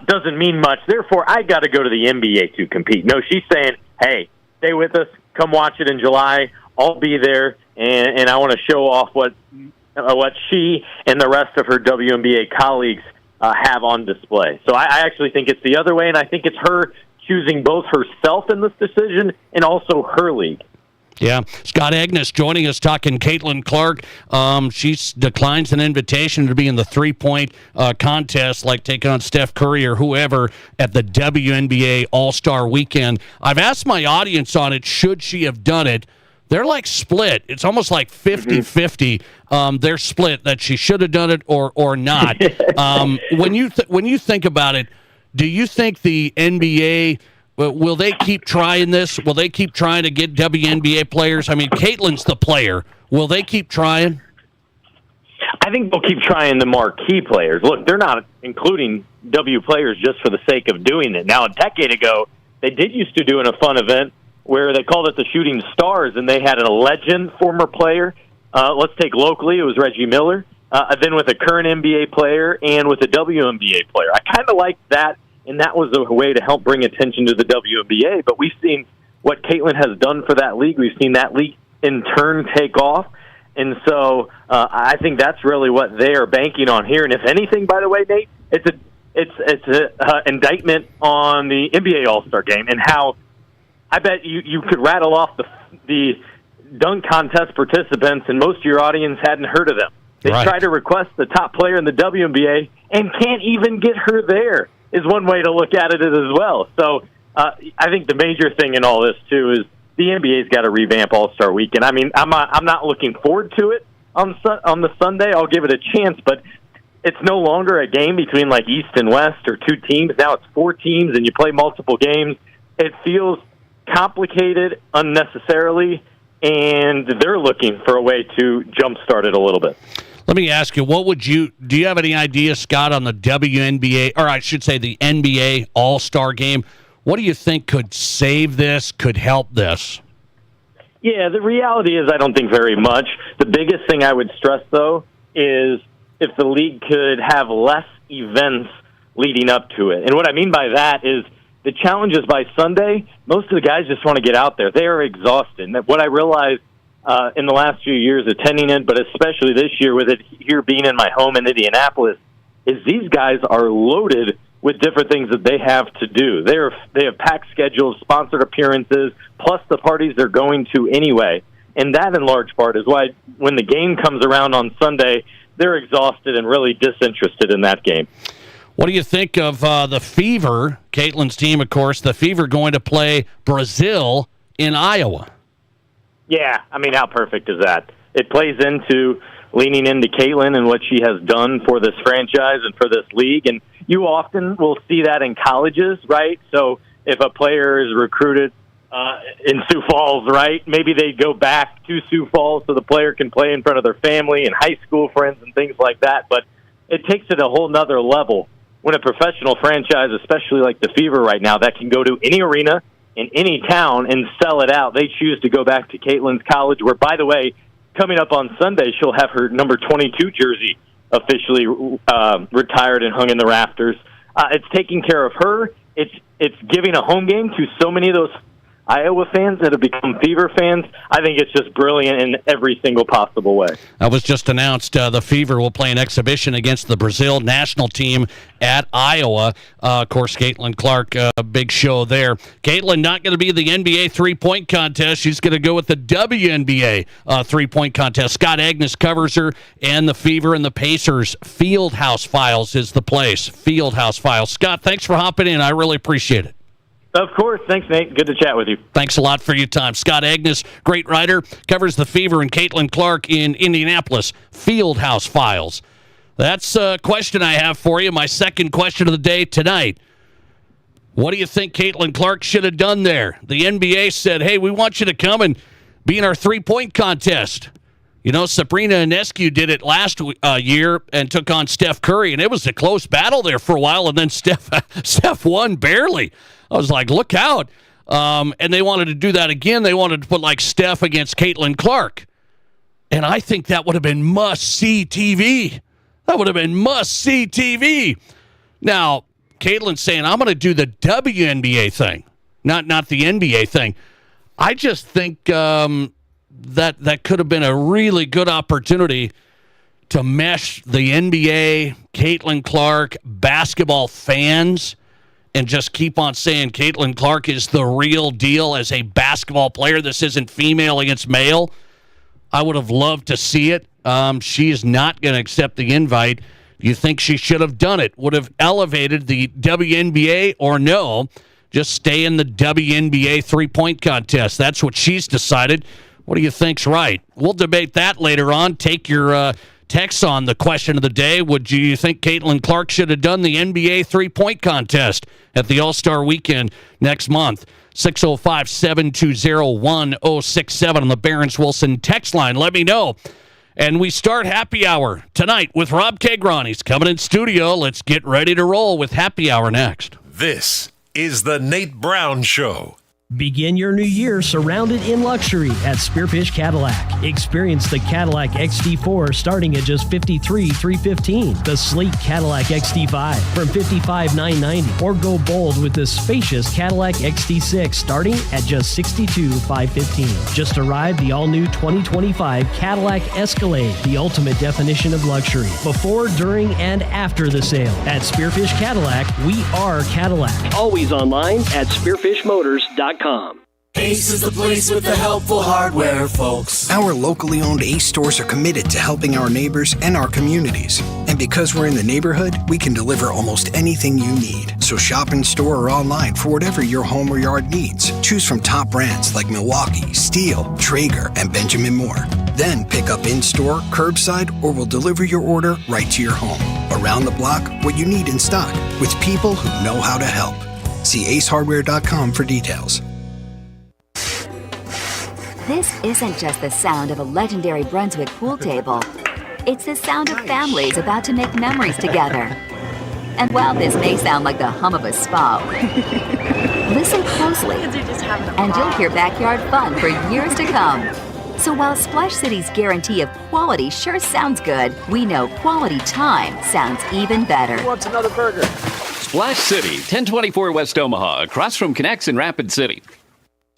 doesn't mean much. Therefore, I got to go to the NBA to compete. No, she's saying, hey, stay with us. Come watch it in July. I'll be there, and I want to show off what she and the rest of her WNBA colleagues have on display. So I actually think it's the other way, and I think it's her choosing both herself in this decision and also her league. Yeah. Scott Agnes joining us talking Caitlin Clark. She declines an invitation to be in the three-point contest, like taking on Steph Curry or whoever at the WNBA All-Star Weekend. I've asked my audience on it, should she have done it? They're like split. It's almost like 50-50. They're split that she should have done it or not. When you think about it, do you think the NBA... will they keep trying this? Will they keep trying to get WNBA players? I mean, Caitlin's the player. Will they keep trying? I think they'll keep trying the marquee players. Look, they're not including W players just for the sake of doing it. Now, a decade ago, they did used to do a fun event where they called it the Shooting Stars, and they had a legend former player. Let's take locally, it was Reggie Miller. Then with a current NBA player and with a WNBA player. I kind of like that. And that was a way to help bring attention to the WNBA. But we've seen what Caitlin has done for that league. We've seen that league in turn take off. And so I think that's really what they are banking on here. And if anything, by the way, Nate, it's an indictment on the NBA All-Star Game and how I bet you could rattle off the dunk contest participants, and most of your audience hadn't heard of them. They try to request the top player in the WNBA and can't even get her there. Is one way to look at it as well. So I think the major thing in all this, too, is the NBA's got to revamp All-Star Weekend. I mean, I'm not looking forward to it on the Sunday. I'll give it a chance, but it's no longer a game between, like, East and West or two teams. Now it's four teams, and you play multiple games. It feels complicated unnecessarily, and they're looking for a way to jumpstart it a little bit. Let me ask you, do you have any idea, Scott, on the WNBA, or I should say the NBA All-Star Game? What do you think could save this, could help this? Yeah, the reality is I don't think very much. The biggest thing I would stress, though, is if the league could have less events leading up to it. And what I mean by that is the challenges by Sunday, most of the guys just want to get out there. They are exhausted. And what I realized in the last few years attending it, but especially this year with it here being in my home in Indianapolis, is these guys are loaded with different things that they have to do. They have packed schedules, sponsored appearances, plus the parties they're going to anyway. And that, in large part, is why when the game comes around on Sunday, they're exhausted and really disinterested in that game. What do you think of the Fever, Caitlin's team, of course, the Fever going to play Brazil in Iowa? Yeah, I mean, how perfect is that? It plays into leaning into Caitlin and what she has done for this franchise and for this league. And you often will see that in colleges, right? So if a player is recruited in Sioux Falls, right, maybe they go back to Sioux Falls so the player can play in front of their family and high school friends and things like that. But it takes it a whole nother level when a professional franchise, especially like the Fever right now, that can go to any arena in any town and sell it out. They choose to go back to Caitlin's college, where, by the way, coming up on Sunday, she'll have her number 22 jersey officially retired and hung in the rafters. It's taking care of her. It's giving a home game to so many of those Iowa fans that have become Fever fans. I think it's just brilliant in every single possible way. That was just announced. The Fever will play an exhibition against the Brazil national team at Iowa. Of course, Caitlin Clark, a big show there. Caitlin not going to be the NBA three-point contest. She's going to go with the WNBA three-point contest. Scott Agnes covers her, and the Fever and the Pacers. Fieldhouse Files is the place. Fieldhouse Files. Scott, thanks for hopping in. I really appreciate it. Of course. Thanks, Nate. Good to chat with you. Thanks a lot for your time. Scott Agnes, great writer, covers the Fever and Caitlin Clark in Indianapolis. Fieldhouse Files. That's a question I have for you, my second question of the day tonight. What do you think Caitlin Clark should have done there? The NBA said, hey, we want you to come and be in our three-point contest. You know, Sabrina Ionescu did it last year and took on Steph Curry, and it was a close battle there for a while, and then Steph won barely. I was like, look out. And they wanted to do that again. They wanted to put, like, Steph against Caitlin Clark. And I think that would have been must-see TV. That would have been must-see TV. Now, Caitlin's saying, I'm going to do the WNBA thing, not the NBA thing. I just think that could have been a really good opportunity to mesh the NBA, Caitlin Clark, basketball fans, and just keep on saying Caitlin Clark is the real deal as a basketball player. This isn't female against male. I would have loved to see it. She is not going to accept the invite. Do you think she should have done it? Would have elevated the WNBA or no? Just stay in the WNBA three-point contest. That's what she's decided. What do you think's right? We'll debate that later on. Take your texts on the question of the day. Would you think Caitlin Clark should have done the NBA three-point contest at the All-Star Weekend next month? 605-720-1067 on the Barron's Wilson text line. Let me know. And we start Happy Hour tonight with Rob Kegron. He's coming in studio. Let's get ready to roll with Happy Hour next. This is the Nate Brown Show. Begin your new year surrounded in luxury at Spearfish Cadillac. Experience the Cadillac XT4 starting at just $53,315. The sleek Cadillac XT5 from $55,990. Or go bold with the spacious Cadillac XT6 starting at just $62,515. Just arrived the all-new 2025 Cadillac Escalade, the ultimate definition of luxury. Before, during, and after the sale. At Spearfish Cadillac, we are Cadillac. Always online at spearfishmotors.com. Ace is the place with the helpful hardware, folks. Our locally owned Ace stores are committed to helping our neighbors and our communities. And because we're in the neighborhood, we can deliver almost anything you need. So shop in store or online for whatever your home or yard needs. Choose from top brands like Milwaukee, Steel, Traeger, and Benjamin Moore. Then pick up in-store, curbside, or we'll deliver your order right to your home. Around the block, what you need in stock, with people who know how to help. See acehardware.com for details. This isn't just the sound of a legendary Brunswick pool table. It's the sound of families about to make memories together. And while this may sound like the hum of a spa, listen closely, and you'll hear backyard fun for years to come. So while Splash City's guarantee of quality sure sounds good, we know quality time sounds even better. Who wants another burger? Splash City, 1024 West Omaha, across from Connects in Rapid City.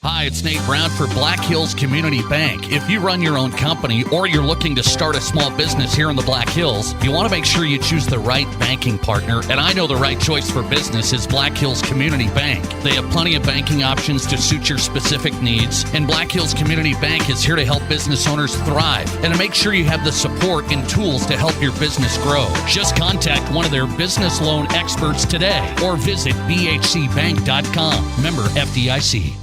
Hi, it's Nate Brown for Black Hills Community Bank. If you run your own company or you're looking to start a small business here in the Black Hills, you want to make sure you choose the right banking partner. And I know the right choice for business is Black Hills Community Bank. They have plenty of banking options to suit your specific needs. And Black Hills Community Bank is here to help business owners thrive and to make sure you have the support and tools to help your business grow. Just contact one of their business loan experts today or visit bhcbank.com. Member FDIC.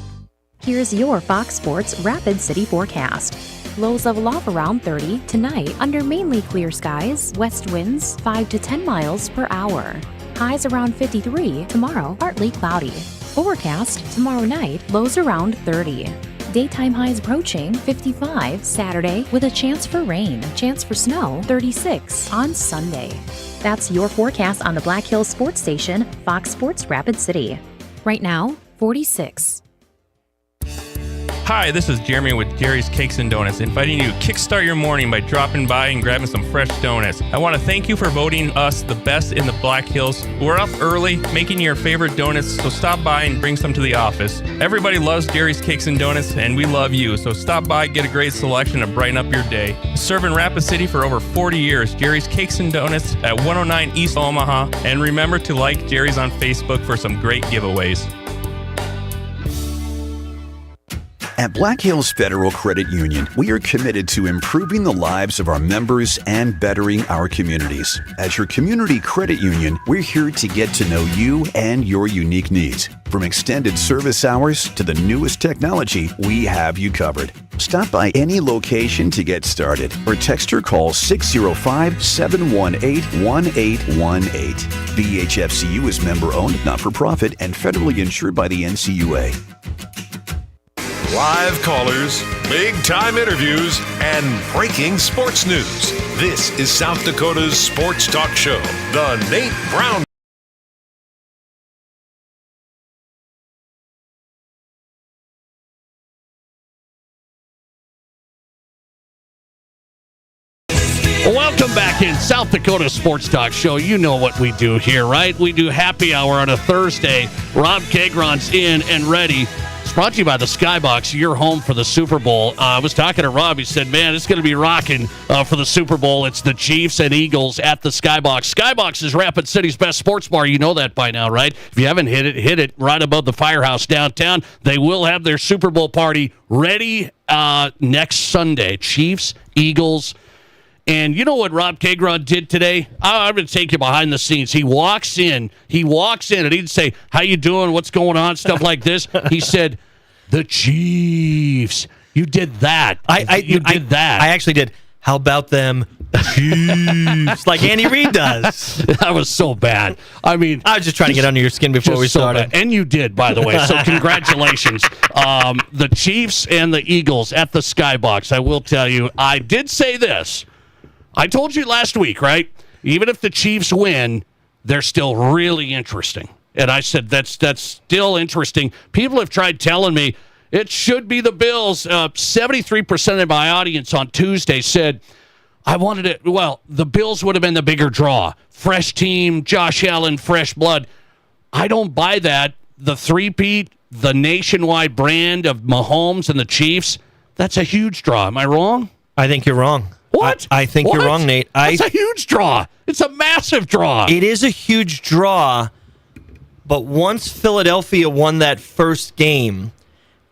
Here's your Fox Sports Rapid City forecast. Lows of love around 30 tonight under mainly clear skies, west winds 5 to 10 miles per hour. Highs around 53 tomorrow, partly cloudy. Forecast tomorrow night, lows around 30. Daytime highs approaching 55 Saturday with a chance for rain. Chance for snow 36 on Sunday. That's your forecast on the Black Hills Sports Station, Fox Sports Rapid City. Right now, 46. Hi, this is Jeremy with Jerry's Cakes and Donuts, inviting you to kickstart your morning by dropping by and grabbing some fresh donuts. I want to thank you for voting us the best in the Black Hills. We're up early making your favorite donuts, so stop by and bring some to the office. Everybody loves Jerry's Cakes and Donuts, and we love you, so stop by, get a great selection to brighten up your day. Serving Rapid City for over 40 years, Jerry's Cakes and Donuts at 109 East Omaha, and remember to like Jerry's on Facebook for some great giveaways. At Black Hills Federal Credit Union, we are committed to improving the lives of our members and bettering our communities. As your community credit union, we're here to get to know you and your unique needs. From extended service hours to the newest technology, we have you covered. Stop by any location to get started or text or call 605-718-1818. BHFCU is member-owned, not-for-profit, and federally insured by the NCUA. Live callers, big-time interviews, and breaking sports news. This is South Dakota's sports talk show, The Nate Brown. Welcome back in South Dakota Sports Talk Show. You know what we do here, right? We do happy hour on a Thursday. Rob Kegron's in and ready. It's brought to you by the Skybox, your home for the Super Bowl. I was talking to Rob. He said, man, it's going to be rocking for the Super Bowl. It's the Chiefs and Eagles at the Skybox. Skybox is Rapid City's best sports bar. You know that by now, right? If you haven't hit it right above the Firehouse downtown. They will have their Super Bowl party ready next Sunday. Chiefs, Eagles. And you know what Rob Kagron did today? I'm going to take you behind the scenes. He walks in, and he didn't say, how you doing, what's going on, stuff like this. He said, the Chiefs. You did that. You did that. I actually did. How about them Chiefs? Like Andy Reid does. That was so bad. I mean, I was just trying to get under your skin before we started. So and you did, by the way. So congratulations. The Chiefs and the Eagles at the Skybox. I will tell you, I did say this. I told you last week, right? Even if the Chiefs win, they're still really interesting. And I said that's still interesting. People have tried telling me it should be the Bills. 73% of my audience on Tuesday said I wanted it. Well, the Bills would have been the bigger draw. Fresh team, Josh Allen, fresh blood. I don't buy that. The three-peat, the nationwide brand of Mahomes and the Chiefs, that's a huge draw. Am I wrong? I think you're wrong. What? I think you're wrong, Nate. It's a huge draw. It's a massive draw. It is a huge draw, but once Philadelphia won that first game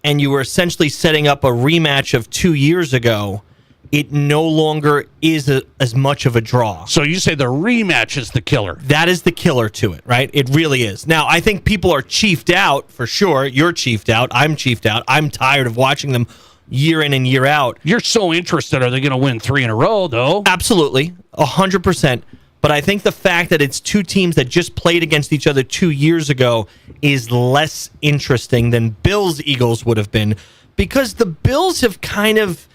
and you were essentially setting up a rematch of 2 years ago, it no longer is as much of a draw. So you say the rematch is the killer. That is the killer to it, right? It really is. Now, I think people are chiefed out, for sure. You're chiefed out. I'm chiefed out. I'm tired of watching them year in and year out. You're so interested. Are they going to win 3 in a row, though? Absolutely. 100%. But I think the fact that it's two teams that just played against each other 2 years ago is less interesting than Bills-Eagles would have been, because the Bills have kind of...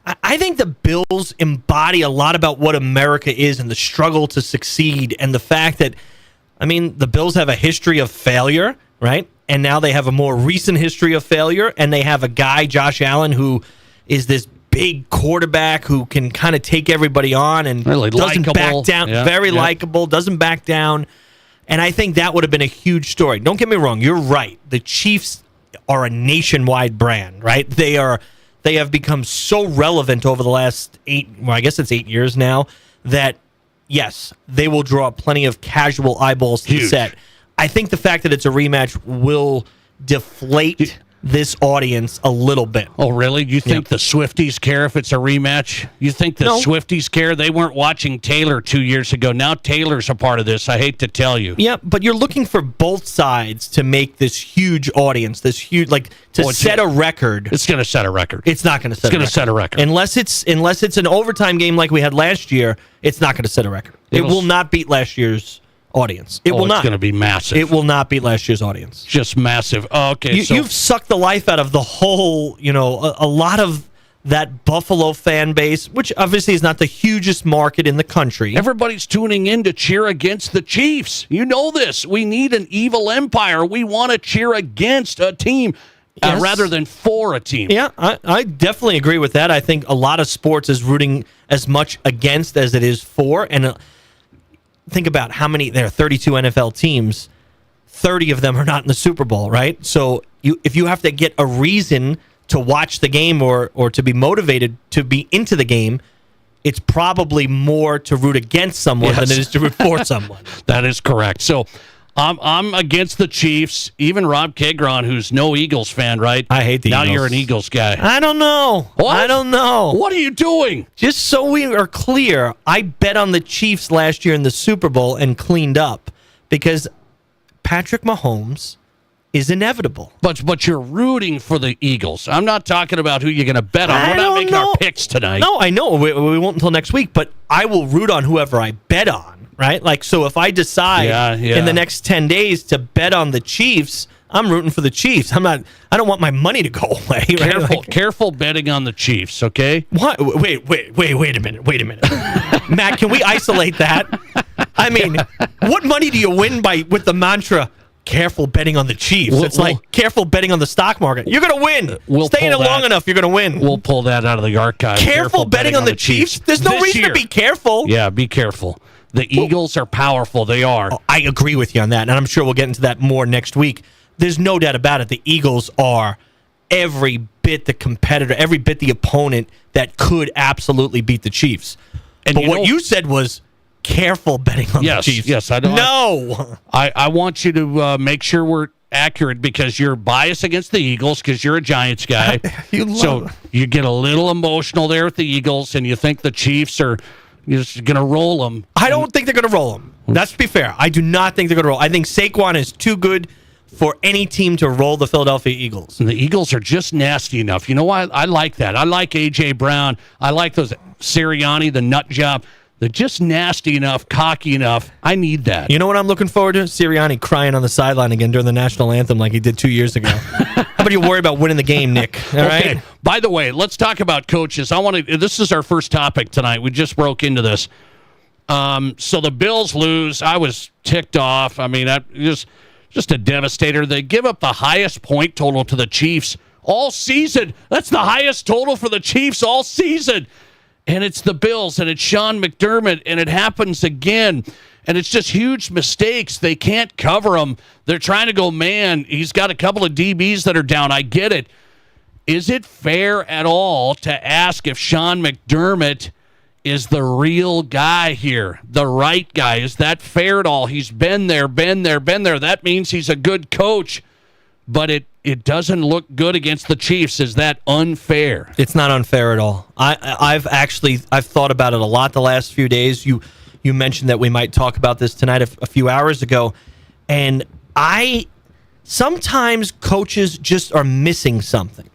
I think the Bills embody a lot about what America is and the struggle to succeed, and the fact that, I mean, the Bills have a history of failure, right? And now they have a more recent history of failure, and they have a guy, Josh Allen, who is this big quarterback who can kind of take everybody on and really doesn't likable. back down. Very likable, doesn't back down. And I think that would have been a huge story. Don't get me wrong. You're right. The Chiefs are a nationwide brand, right? They have become so relevant over the last 8 years now, that, yes, they will draw plenty of casual eyeballs to the set. I think the fact that it's a rematch will deflate this audience a little bit. Oh, really? You think the Swifties care if it's a rematch? You think the Swifties care? They weren't watching Taylor 2 years ago. Now Taylor's a part of this. I hate to tell you. Yeah, but you're looking for both sides to make this huge audience, this huge, set a record. It's going to set a record. It's not going to set a record. It's going to set a record. Unless it's an overtime game like we had last year, it's not going to set a record. It will not beat last year's audience. It will not. It's going to be massive. It will not beat last year's audience. Just massive. Oh, okay. You've sucked the life out of the whole, a lot of that Buffalo fan base, which obviously is not the hugest market in the country. Everybody's tuning in to cheer against the Chiefs. You know this. We need an evil empire. We want to cheer against a team rather than for a team. Yeah, I definitely agree with that. I think a lot of sports is rooting as much against as it is for, and think about how many, there are 32 NFL teams, 30 of them are not in the Super Bowl, right? So if you have to get a reason to watch the game or to be motivated to be into the game, it's probably more to root against someone than it is to root for someone. That is correct. So I'm against the Chiefs. Even Rob Kagron, who's no Eagles fan, right? I hate the Eagles. Now you're an Eagles guy. I don't know. What? I don't know. What are you doing? Just so we are clear, I bet on the Chiefs last year in the Super Bowl and cleaned up because Patrick Mahomes is inevitable. But you're rooting for the Eagles. I'm not talking about who you're going to bet on. We're not making our picks tonight. No, I know. We won't until next week, but I will root on whoever I bet on. Right? So if I decide in the next 10 days to bet on the Chiefs, I'm rooting for the Chiefs. I don't want my money to go away. Right? Careful betting on the Chiefs, okay? What? Wait a minute. Matt, can we isolate that? I mean, what money do you win with the mantra, careful betting on the Chiefs? It's like careful betting on the stock market. You're going to win. Stay in it long enough, you're going to win. We'll pull that out of the archive. Careful betting on the Chiefs? There's no reason to be careful. Yeah, be careful. The Eagles are powerful. They are. I agree with you on that, and I'm sure we'll get into that more next week. there's no doubt about it. The Eagles are every bit the competitor, every bit the opponent that could absolutely beat the Chiefs. But what you said was careful betting on the Chiefs. Yes, I don't. No, I want you to make sure we're accurate because you're biased against the Eagles because you're a Giants guy. So you get a little emotional there with the Eagles, and you think the Chiefs are just going to roll them. I don't think they're going to roll them. Let's be fair. I do not think they're going to roll. I think Saquon is too good for any team to roll the Philadelphia Eagles. And the Eagles are just nasty enough. You know why? I like that. I like A.J. Brown. I like those Sirianni, the nut job. They're just nasty enough, cocky enough. I need that. You know what I'm looking forward to? Sirianni crying on the sideline again during the national anthem like he did 2 years ago. How about you worry about winning the game, Nick? All right? By the way, let's talk about coaches. This is our first topic tonight. We just broke into this. So the Bills lose. I was ticked off. I mean, just a devastator. They give up the highest point total to the Chiefs all season. That's the highest total for the Chiefs all season. And it's the Bills, and it's Sean McDermott, and it happens again. And it's just huge mistakes. They can't cover them. They're trying to go man. He's got a couple of DBs that are down. I get it. Is it fair at all to ask if Sean McDermott is the real guy here, the right guy? Is that fair at all? He's been there. That means he's a good coach, but it doesn't look good against the Chiefs. Is that unfair? It's not unfair at all. I've thought about it a lot the last few days. You mentioned that we might talk about this tonight a few hours ago, and sometimes coaches just are missing something.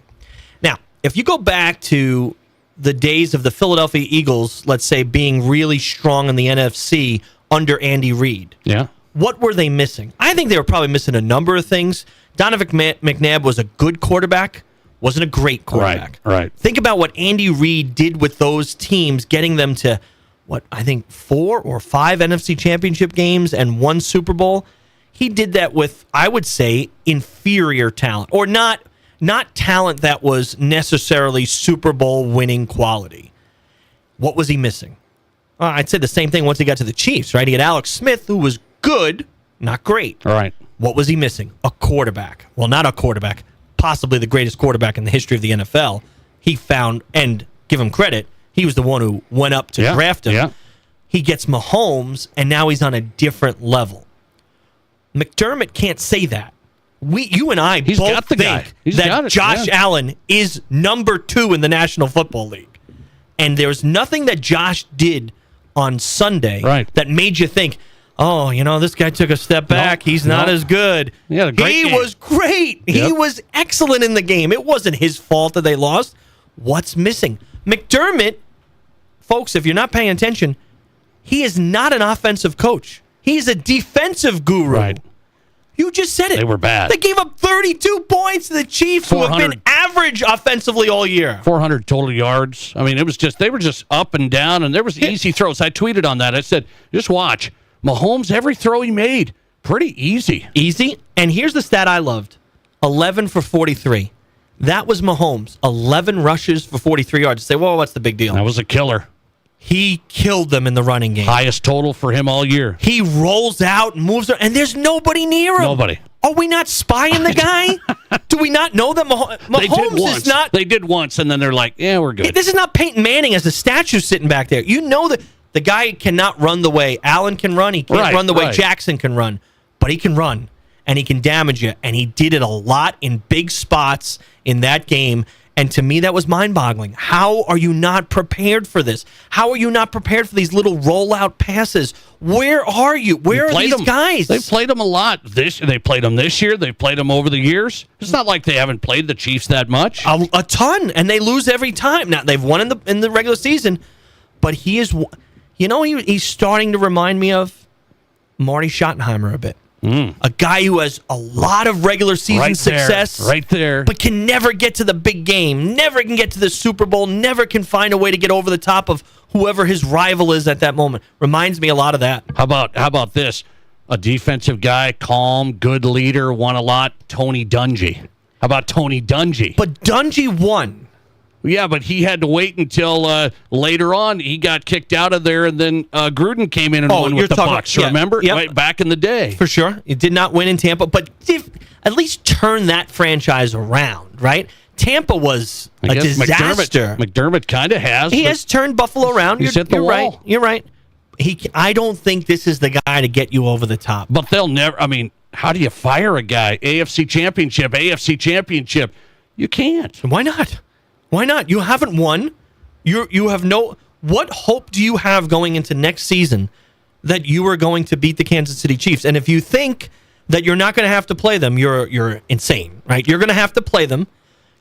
Now, if you go back to the days of the Philadelphia Eagles, let's say, being really strong in the NFC under Andy Reid. Yeah. What were they missing? I think they were probably missing a number of things. Donovan McNabb was a good quarterback, wasn't a great quarterback. Right. Think about what Andy Reid did with those teams, getting them to, 4 or 5 NFC championship games and 1 Super Bowl. He did that with, I would say, inferior talent, or not talent that was necessarily Super Bowl winning quality. What was he missing? I'd say the same thing once he got to the Chiefs, right? He had Alex Smith, who was good, not great. All right. What was he missing? A quarterback. Well, not a quarterback, possibly the greatest quarterback in the history of the NFL. He found, and give him credit, he was the one who went up to draft him. Yeah. He gets Mahomes, and now he's on a different level. McDermott can't say that. You and I both think that Josh Allen is number 2 in the National Football League. And there's nothing that Josh did on Sunday that made you think, oh, this guy took a step back. He's not as good. He was great. Yep. He was excellent in the game. It wasn't his fault that they lost. What's missing? McDermott, folks, if you're not paying attention, he is not an offensive coach. He's a defensive guru. Right. You just said it. They were bad. They gave up 32 points to the Chiefs, who have been average offensively all year. 400 total yards. I mean, they were just up and down, and there was easy throws. I tweeted on that. I said, just watch. Mahomes, every throw he made, pretty easy. Easy? And here's the stat I loved. 11 for 43. That was Mahomes. 11 rushes for 43 yards. You say, well, what's the big deal? That was a killer. He killed them in the running game. Highest total for him all year. He rolls out and moves, and there's nobody near him. Nobody. Are we not spying the guy? Do we not know that Mahomes is not? They did once, and then they're like, yeah, we're good. This is not Peyton Manning as a statue sitting back there. You know that the guy cannot run the way Allen can run. He can't run the way Jackson can run. But he can run, and he can damage you. And he did it a lot in big spots in that game. And to me, that was mind-boggling. How are you not prepared for this? How are you not prepared for these little rollout passes? Where are you? Where are these guys? They've played them a lot. They played them this year. They've played them over the years. It's not like they haven't played the Chiefs that much. A ton, and they lose every time. Now, they've won in the regular season, but he is, he's starting to remind me of Marty Schottenheimer a bit. A guy who has a lot of regular season success. Right there. But can never get to the big game, never can get to the Super Bowl, never can find a way to get over the top of whoever his rival is at that moment. Reminds me a lot of that. How about this? A defensive guy, calm, good leader, won a lot, Tony Dungy. How about Tony Dungy? But Dungy won. Yeah, but he had to wait until later on. He got kicked out of there, and then Gruden came in and won with the Bucs. Remember? Yep. Right, back in the day. For sure. He did not win in Tampa, but did at least turn that franchise around, right? Tampa was a disaster. McDermott kind of has. He has turned Buffalo around. He's hit the wall. Right. You're right. I don't think this is the guy to get you over the top. But they'll never. I mean, how do you fire a guy? AFC Championship. You can't. Why not? Why not? You haven't won. You have no. What hope do you have going into next season that you are going to beat the Kansas City Chiefs? And if you think that you're not going to have to play them, you're insane, right? You're going to have to play them.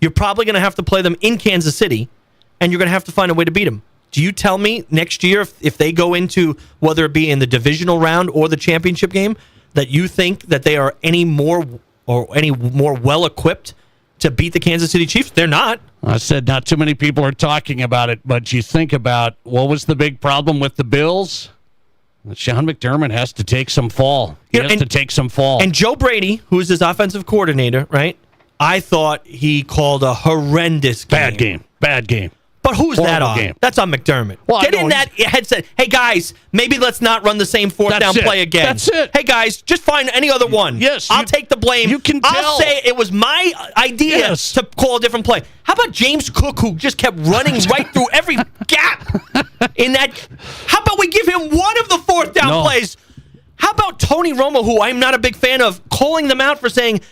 You're probably going to have to play them in Kansas City, and you're going to have to find a way to beat them. Do you tell me next year, if they go into, whether it be in the divisional round or the championship game, that you think that they are any more well-equipped to beat the Kansas City Chiefs? They're not. I said not too many people are talking about it, but you think about what was the big problem with the Bills? Sean McDermott has to take some fall. He has to take some fall. And Joe Brady, who is his offensive coordinator, right? I thought he called a horrendous game. Bad game. But who's that on? Game. That's on McDermott. Well, Get in that headset. Hey, guys, maybe let's not run the same fourth down play again. That's it. Hey, guys, just find any other one. Yes. I'll take the blame. You can tell. I'll say it was my idea to call a different play. How about James Cook, who just kept running right through every gap in that? How about we give him one of the fourth down plays? How about Tony Romo, who I'm not a big fan of, calling them out for saying,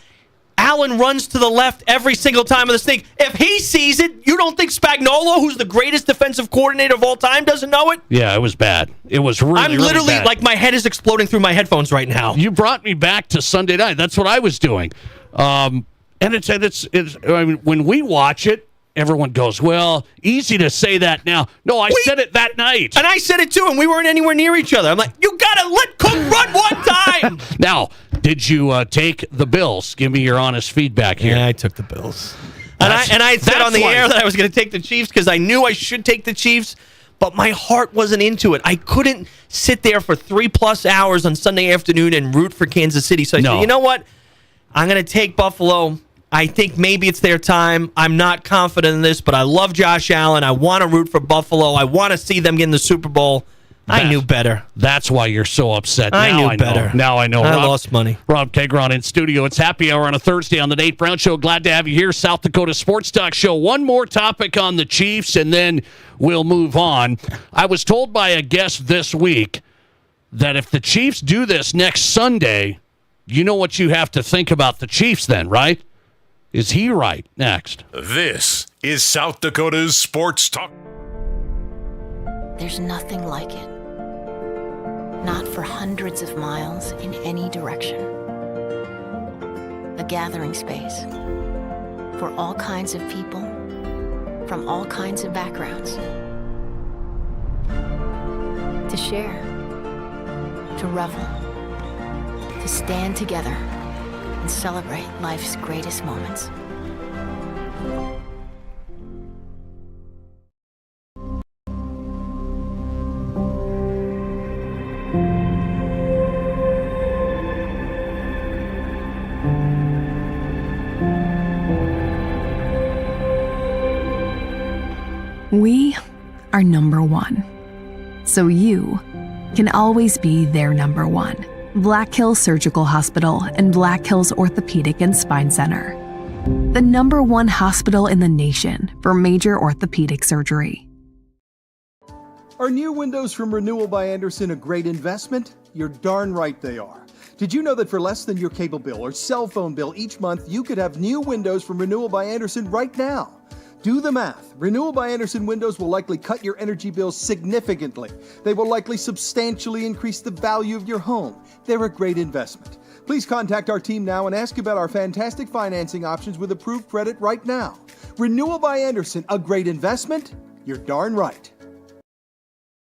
Allen runs to the left every single time of the sneak. If he sees it, you don't think Spagnuolo, who's the greatest defensive coordinator of all time, doesn't know it? Yeah, it was bad. It was really, I'm literally, really bad. like, my head is exploding through my headphones right now. You brought me back to Sunday night. That's what I was doing. And it's I mean, when we watch it, everyone goes, well, easy to say that now. No, I said it that night. And I said it too, and we weren't anywhere near each other. I'm like, you got to let Cook run one time. Now, did you take the Bills? Give me your honest feedback here. Yeah, I took the Bills. And I said on the air that I was going to take the Chiefs because I knew I should take the Chiefs, but my heart wasn't into it. I couldn't sit there for 3+ hours on Sunday afternoon and root for Kansas City. So I said, you know what? I'm going to take Buffalo. I think maybe it's their time. I'm not confident in this, but I love Josh Allen. I want to root for Buffalo. I want to see them get in the Super Bowl. I knew better. That's why you're so upset. I knew better. Now I know. I lost money. Rob Tegron in studio. It's happy hour on a Thursday on the Nate Brown Show. Glad to have you here. South Dakota Sports Talk Show. One more topic on the Chiefs, and then we'll move on. I was told by a guest this week that if the Chiefs do this next Sunday, you know what you have to think about the Chiefs then, right? Is he right? Next. This is South Dakota's Sports Talk. There's nothing like it. Not for hundreds of miles in any direction. A gathering space for all kinds of people from all kinds of backgrounds. To share, to revel, to stand together and celebrate life's greatest moments. We are number one, so you can always be their number one. Black Hills Surgical Hospital and Black Hills Orthopedic and Spine Center. The number one hospital in the nation for major orthopedic surgery. Are new windows from Renewal by Andersen a great investment? You're darn right they are. Did you know that for less than your cable bill or cell phone bill each month, you could have new windows from Renewal by Andersen right now? Do the math. Renewal by Andersen windows will likely cut your energy bills significantly. They will likely substantially increase the value of your home. They're a great investment. Please contact our team now and ask about our fantastic financing options with approved credit right now. Renewal by Andersen, a great investment? You're darn right.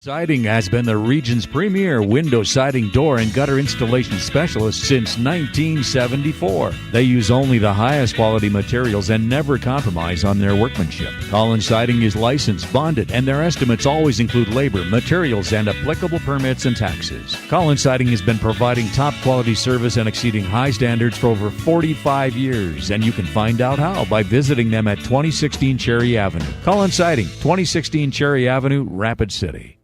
Siding has been the region's premier window siding, door, and gutter installation specialist since 1974. They use only the highest quality materials and never compromise on their workmanship. Collins Siding is licensed, bonded, and their estimates always include labor, materials, and applicable permits and taxes. Collins Siding has been providing top quality service and exceeding high standards for over 45 years, and you can find out how by visiting them at 2016 Cherry Avenue. Collins Siding, 2016 Cherry Avenue, Rapid City.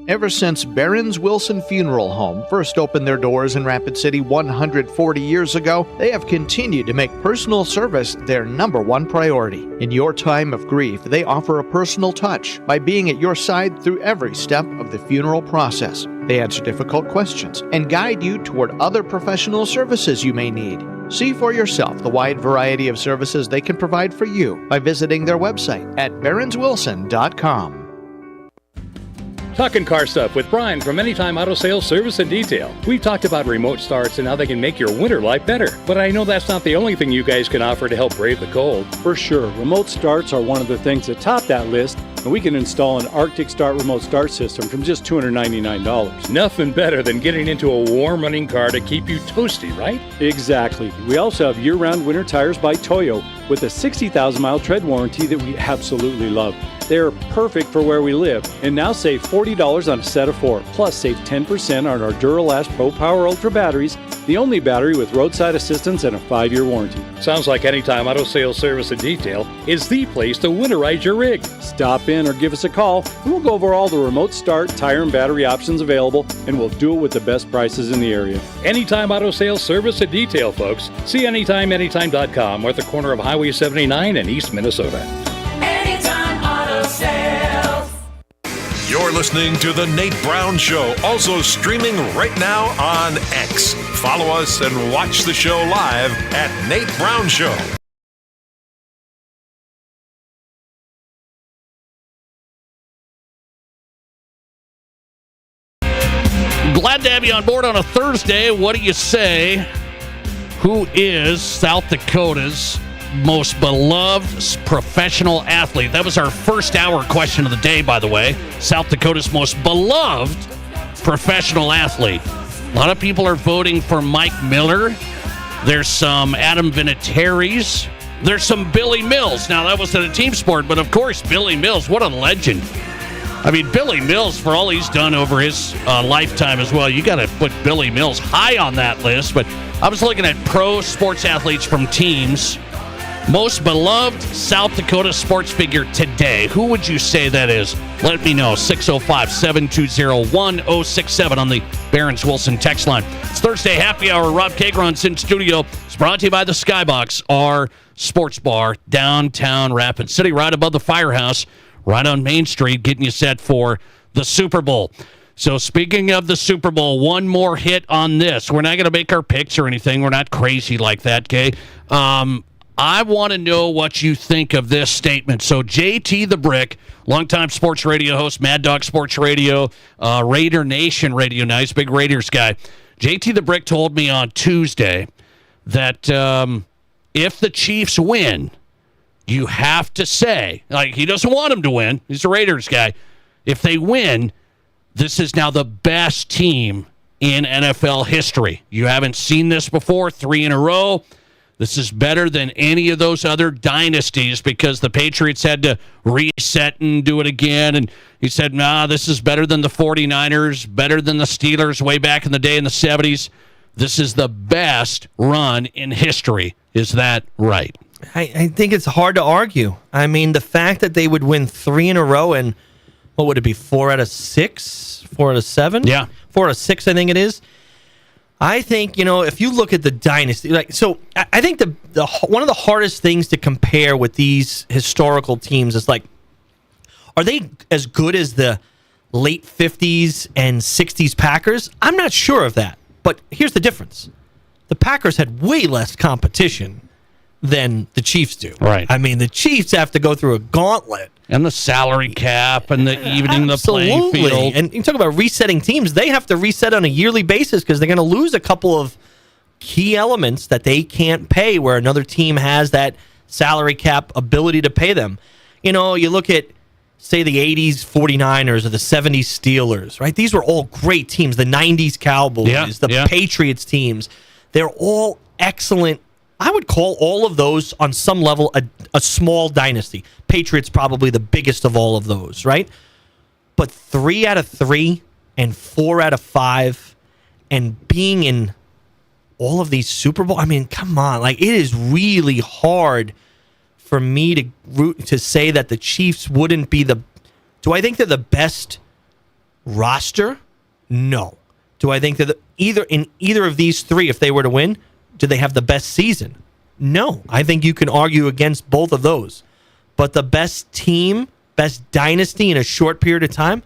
Ever since Barron's Wilson Funeral Home first opened their doors in Rapid City 140 years ago, they have continued to make personal service their number one priority. In your time of grief, they offer a personal touch by being at your side through every step of the funeral process. They answer difficult questions and guide you toward other professional services you may need. See for yourself the wide variety of services they can provide for you by visiting their website at barronswilson.com. Talking car stuff with Brian from Anytime Auto Sales Service and Detail. We've talked about remote starts and how they can make your winter life better. But I know that's not the only thing you guys can offer to help brave the cold. For sure. Remote starts are one of the things that top that list, and we can install an Arctic Start remote start system from just $299. Nothing better than getting into a warm running car to keep you toasty, right? Exactly. We also have year-round winter tires by Toyo with a 60,000-mile tread warranty that we absolutely love. They're perfect for where we live, and now save $40 on a set of 4, plus save 10% on our Duralast Pro Power Ultra batteries, the only battery with roadside assistance and a 5-year warranty. Sounds like Anytime Auto Sales Service and Detail is the place to winterize your rig. Stop in or give us a call, and we'll go over all the remote start, tire, and battery options available, and we'll do it with the best prices in the area. Anytime Auto Sales Service and Detail, folks. See anytime.com or at the corner of Highway 79 in East Minnesota. Anytime Auto Sales. You're listening to The Nate Brown Show, also streaming right now on X. Follow us and watch the show live at Nate Brown Show. Glad to have you on board on a Thursday. What do you say? Who is South Dakota's most beloved professional athlete? That was our first hour question of the day, by the way. South Dakota's most beloved professional athlete. A lot of people are voting for Mike Miller. There's some Adam Vinatieri's. There's some Billy Mills. Now, that wasn't a team sport, but of course, Billy Mills, what a legend. I mean, Billy Mills, for all he's done over his lifetime as well, you got to put Billy Mills high on that list. But I was looking at pro sports athletes from teams. Most beloved South Dakota sports figure today. Who would you say that is? Let me know. 605-720-1067 on the Barron's Wilson text line. It's Thursday Happy Hour. Rob Kagron's in studio. It's brought to you by the Skybox, our sports bar, downtown Rapid City, right above the firehouse, right on Main Street, getting you set for the Super Bowl. So speaking of the Super Bowl, one more hit on this. We're not going to make our picks or anything. We're not crazy like that, okay? I want to know what you think of this statement. So JT the Brick, longtime sports radio host, Mad Dog Sports Radio, Raider Nation Radio, nice big Raiders guy. JT the Brick told me on Tuesday that if the Chiefs win, you have to say, like, he doesn't want them to win. He's a Raiders guy. If they win, this is now the best team in NFL history. You haven't seen this before, 3 in a row. This is better than any of those other dynasties because the Patriots had to reset and do it again. And he said, nah, this is better than the 49ers, better than the Steelers way back in the day in the 70s. This is the best run in history. Is that right? I think it's hard to argue. I mean, the fact that they would win 3 in a row and what would it be, 4 out of 6? 4 out of 7? Yeah. 4 out of 6, I think it is. I think, if you look at the dynasty, I think the one of the hardest things to compare with these historical teams is are they as good as the late 50s and 60s Packers? I'm not sure of that. But here's the difference. The Packers had way less competition than the Chiefs do. Right. I mean, the Chiefs have to go through a gauntlet. And the salary cap and the evening the playing field. And you talk about resetting teams. They have to reset on a yearly basis because they're going to lose a couple of key elements that they can't pay where another team has that salary cap ability to pay them. You look at say, the 80s 49ers or the 70s Steelers, right? These were all great teams. The 90s Cowboys, the Patriots teams. They're all excellent. I would call all of those on some level a small dynasty. Patriots probably the biggest of all of those, right? But 3 out of 3 and 4 out of 5 and being in all of these Super Bowl, I mean, come on. Like, it is really hard for me to say that the Chiefs wouldn't be do I think they're the best roster? No. Do I think that either of these three, if they were to win, do they have the best season? No. I think you can argue against both of those. But the best team, best dynasty in a short period of time,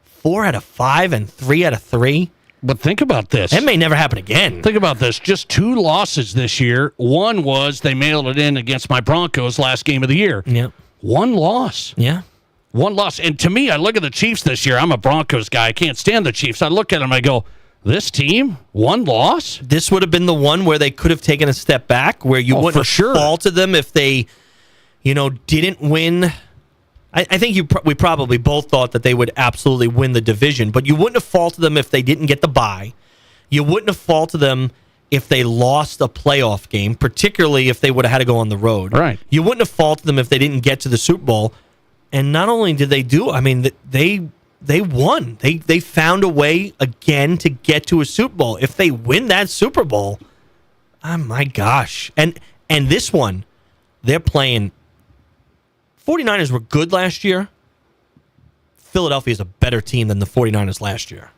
4 out of 5 and 3 out of 3. But think about this. It may never happen again. Think about this. Just 2 losses this year. One was they mailed it in against my Broncos last game of the year. Yeah. 1 loss. Yeah. 1 loss. And to me, I look at the Chiefs this year. I'm a Broncos guy. I can't stand the Chiefs. I look at them, I go, this team, 1 loss? This would have been the one where they could have taken a step back, where you wouldn't have faulted them if they, didn't win. I think we probably both thought that they would absolutely win the division, but you wouldn't have faulted them if they didn't get the bye. You wouldn't have faulted them if they lost a playoff game, particularly if they would have had to go on the road. Right. You wouldn't have faulted them if they didn't get to the Super Bowl. And not only did they do it, I mean, they won. They found a way again to get to a Super Bowl. If they win that Super Bowl, oh my gosh. And this one, they're playing. 49ers were good last year. Philadelphia is a better team than the 49ers last year.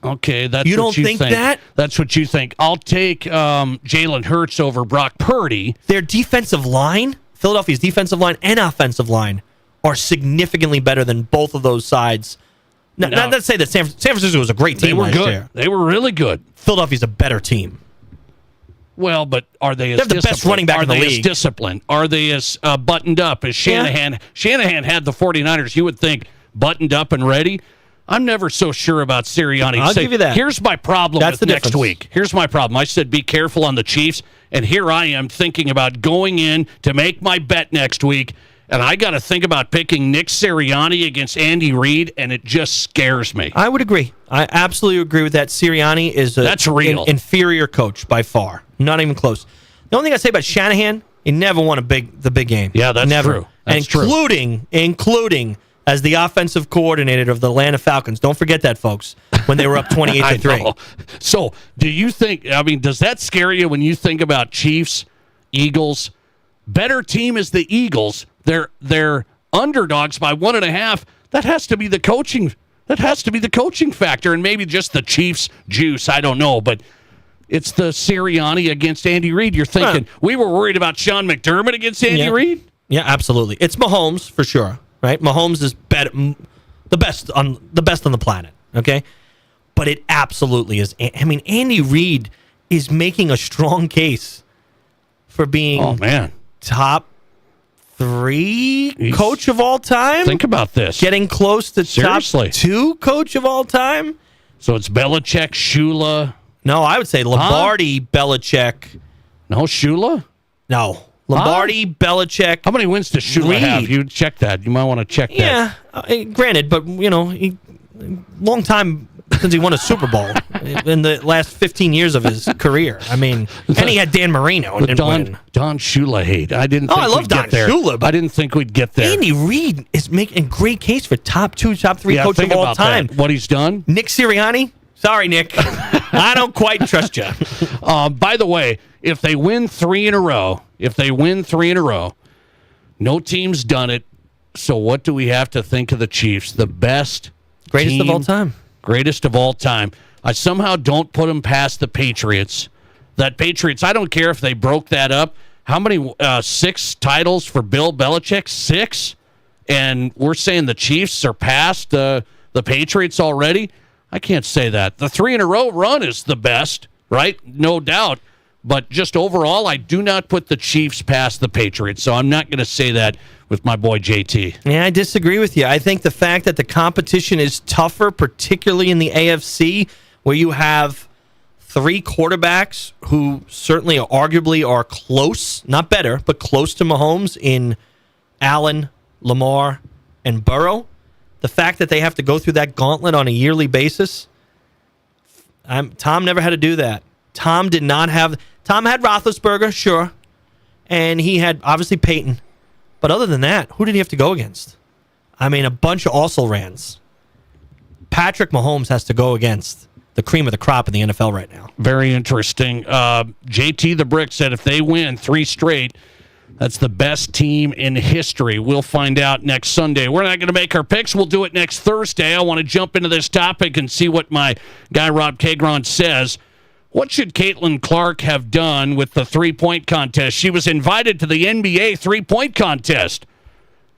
Okay, that's you what don't think that? That's what you think. I'll take Jalen Hurts over Brock Purdy. Their defensive line, Philadelphia's defensive line and offensive line, are significantly better than both of those sides. Not to say that San Francisco was a great team last year. They were really good. Philadelphia's a better team. Well, but are they as the best running back in the league? Are they as disciplined? Are they as buttoned up as Shanahan? Yeah. Shanahan had the 49ers, you would think, buttoned up and ready. I'm never so sure about Sirianni. I'll give you that. Here's my problem with next week. Here's my problem. I said be careful on the Chiefs, and here I am thinking about going in to make my bet next week, and I got to think about picking Nick Sirianni against Andy Reid, and it just scares me. I would agree. I absolutely agree with that. Sirianni is That's real. An inferior coach by far. Not even close. The only thing I say about Shanahan, he never won the big game. Yeah, that's true. That's including as the offensive coordinator of the Atlanta Falcons. Don't forget that, folks, when they were up 28-3. So, do you think, does that scare you when you think about Chiefs, Eagles? Better team is the Eagles. They're underdogs by 1.5. That has to be the coaching. That has to be the coaching factor, and maybe just the Chiefs juice. I don't know, but it's the Sirianni against Andy Reid. You're thinking we were worried about Sean McDermott against Andy Reid? Yeah, absolutely. It's Mahomes for sure, right? Mahomes is the best on the planet. Okay, but it absolutely is. Andy Reid is making a strong case for being top 3 coach of all time. Think about this. Getting close to Seriously. top 2 coach of all time. So it's Belichick, Shula. No, I would say Lombardi, Belichick. No, Shula? No. Lombardi, Belichick. How many wins does Shula have? You check that. You might want to check that. Yeah, granted, but, long time since he won a Super Bowl in the last 15 years of his career. And he had Dan Marino and didn't win. Don Shula hate. I didn't think I love Don Shula, but I didn't think we'd get there. Andy Reid is making a great case for top 2, top 3 coach of all time. What he's done? Nick Sirianni? Sorry, Nick. I don't quite trust you. By the way, if they win 3 in a row, no team's done it. So what do we have to think of the Chiefs? The best greatest team, of all time. Greatest of all time. I somehow don't put them past the Patriots. That Patriots, I don't care if they broke that up. How many 6 titles for Bill Belichick? 6? And we're saying the Chiefs surpassed the Patriots already? I can't say that. The 3 in a row run is the best, right? No doubt. But just overall, I do not put the Chiefs past the Patriots. So I'm not going to say that with my boy JT. Yeah, I disagree with you. I think the fact that the competition is tougher, particularly in the AFC, where you have 3 quarterbacks who certainly arguably are close, not better, but close to Mahomes in Allen, Lamar, and Burrow, the fact that they have to go through that gauntlet on a yearly basis, Tom never had to do that. Tom had Roethlisberger, sure, and he had, obviously, Peyton. But other than that, who did he have to go against? I mean, a bunch of also-rans. Patrick Mahomes has to go against the cream of the crop in the NFL right now. Very interesting. JT the Brick said if they win 3 straight, that's the best team in history. We'll find out next Sunday. We're not going to make our picks. We'll do it next Thursday. I want to jump into this topic and see what my guy Rob Kagron says. What should Caitlin Clark have done with the three-point contest? She was invited to the NBA three-point contest.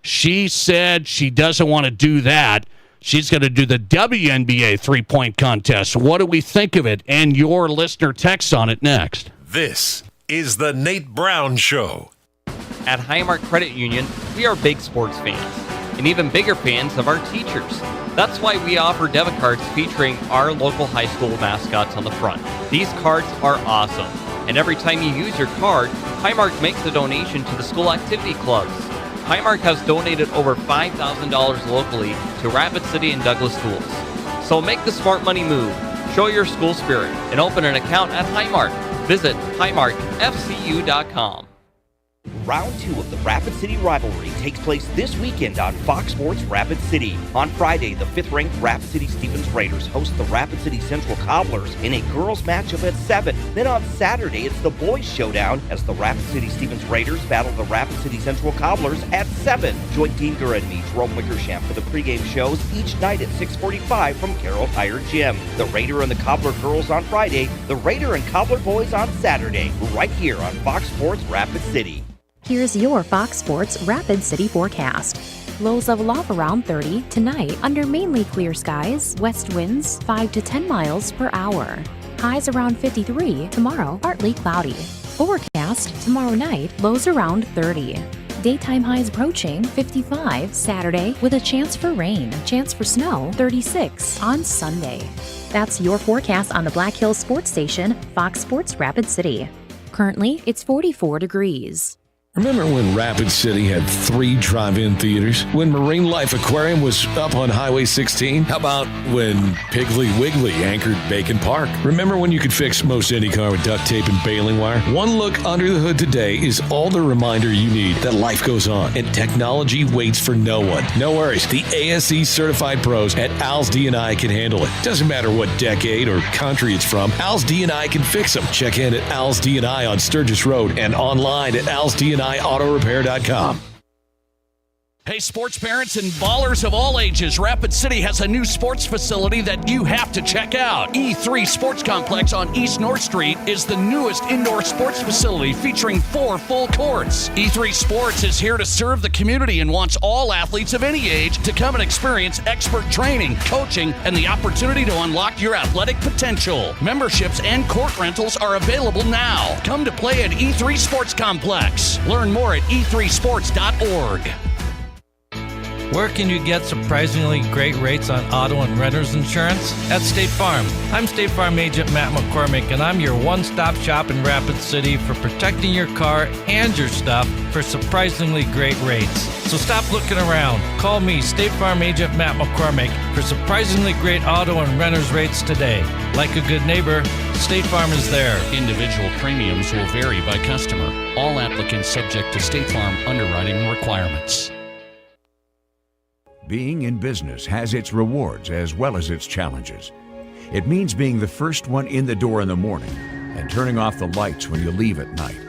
She said she doesn't want to do that. She's going to do the WNBA three-point contest. What do we think of it? And your listener texts on it next. This is the Nate Brown Show. At Highmark Credit Union, we are big sports fans, and even bigger fans of our teachers. That's why we offer debit cards featuring our local high school mascots on the front. These cards are awesome, and every time you use your card, Highmark makes a donation to the school activity clubs. Highmark has donated over $5,000 locally to Rapid City and Douglas schools. So make the smart money move, show your school spirit, and open an account at Highmark. Visit highmarkfcu.com. Round 2 of the Rapid City rivalry takes place this weekend on Fox Sports Rapid City. On Friday, the 5th-ranked Rapid City Stephens Raiders host the Rapid City Central Cobblers in a girls' matchup at 7. Then on Saturday, it's the boys' showdown as the Rapid City Stephens Raiders battle the Rapid City Central Cobblers at 7. Join Dean Gura and me, Jerome Wickersham, for the pregame shows each night at 6:45 from Carroll Tire Gym. The Raider and the Cobbler girls on Friday, the Raider and Cobbler boys on Saturday, right here on Fox Sports Rapid City. Here's your Fox Sports Rapid City forecast. Lows of love around 30 tonight under mainly clear skies, west winds 5 to 10 miles per hour. Highs around 53 tomorrow, partly cloudy. Forecast tomorrow night, lows around 30. Daytime highs approaching 55 Saturday with a chance for rain. Chance for snow 36 on Sunday. That's your forecast on the Black Hills Sports Station, Fox Sports Rapid City. Currently, it's 44 degrees. Remember when Rapid City had 3 drive-in theaters? When Marine Life Aquarium was up on Highway 16? How about when Piggly Wiggly anchored Bacon Park? Remember when you could fix most any car with duct tape and baling wire? One look under the hood today is all the reminder you need that life goes on and technology waits for no one. No worries, the ASE certified pros at Al's D&I can handle it. Doesn't matter what decade or country it's from, Al's D&I can fix them. Check in at Al's D&I on Sturgis Road and online at alsdniautorepair.com. Hey, sports parents and ballers of all ages, Rapid City has a new sports facility that you have to check out. E3 Sports Complex on East North Street is the newest indoor sports facility featuring 4 full courts. E3 Sports is here to serve the community and wants all athletes of any age to come and experience expert training, coaching, and the opportunity to unlock your athletic potential. Memberships and court rentals are available now. Come to play at E3 Sports Complex. Learn more at e3sports.org. Where can you get surprisingly great rates on auto and renter's insurance? At State Farm. I'm State Farm Agent Matt McCormick, and I'm your one-stop shop in Rapid City for protecting your car and your stuff for surprisingly great rates. So stop looking around. Call me, State Farm Agent Matt McCormick, for surprisingly great auto and renter's rates today. Like a good neighbor, State Farm is there. Individual premiums will vary by customer. All applicants subject to State Farm underwriting requirements. Being in business has its rewards as well as its challenges. It means being the first one in the door in the morning and turning off the lights when you leave at night.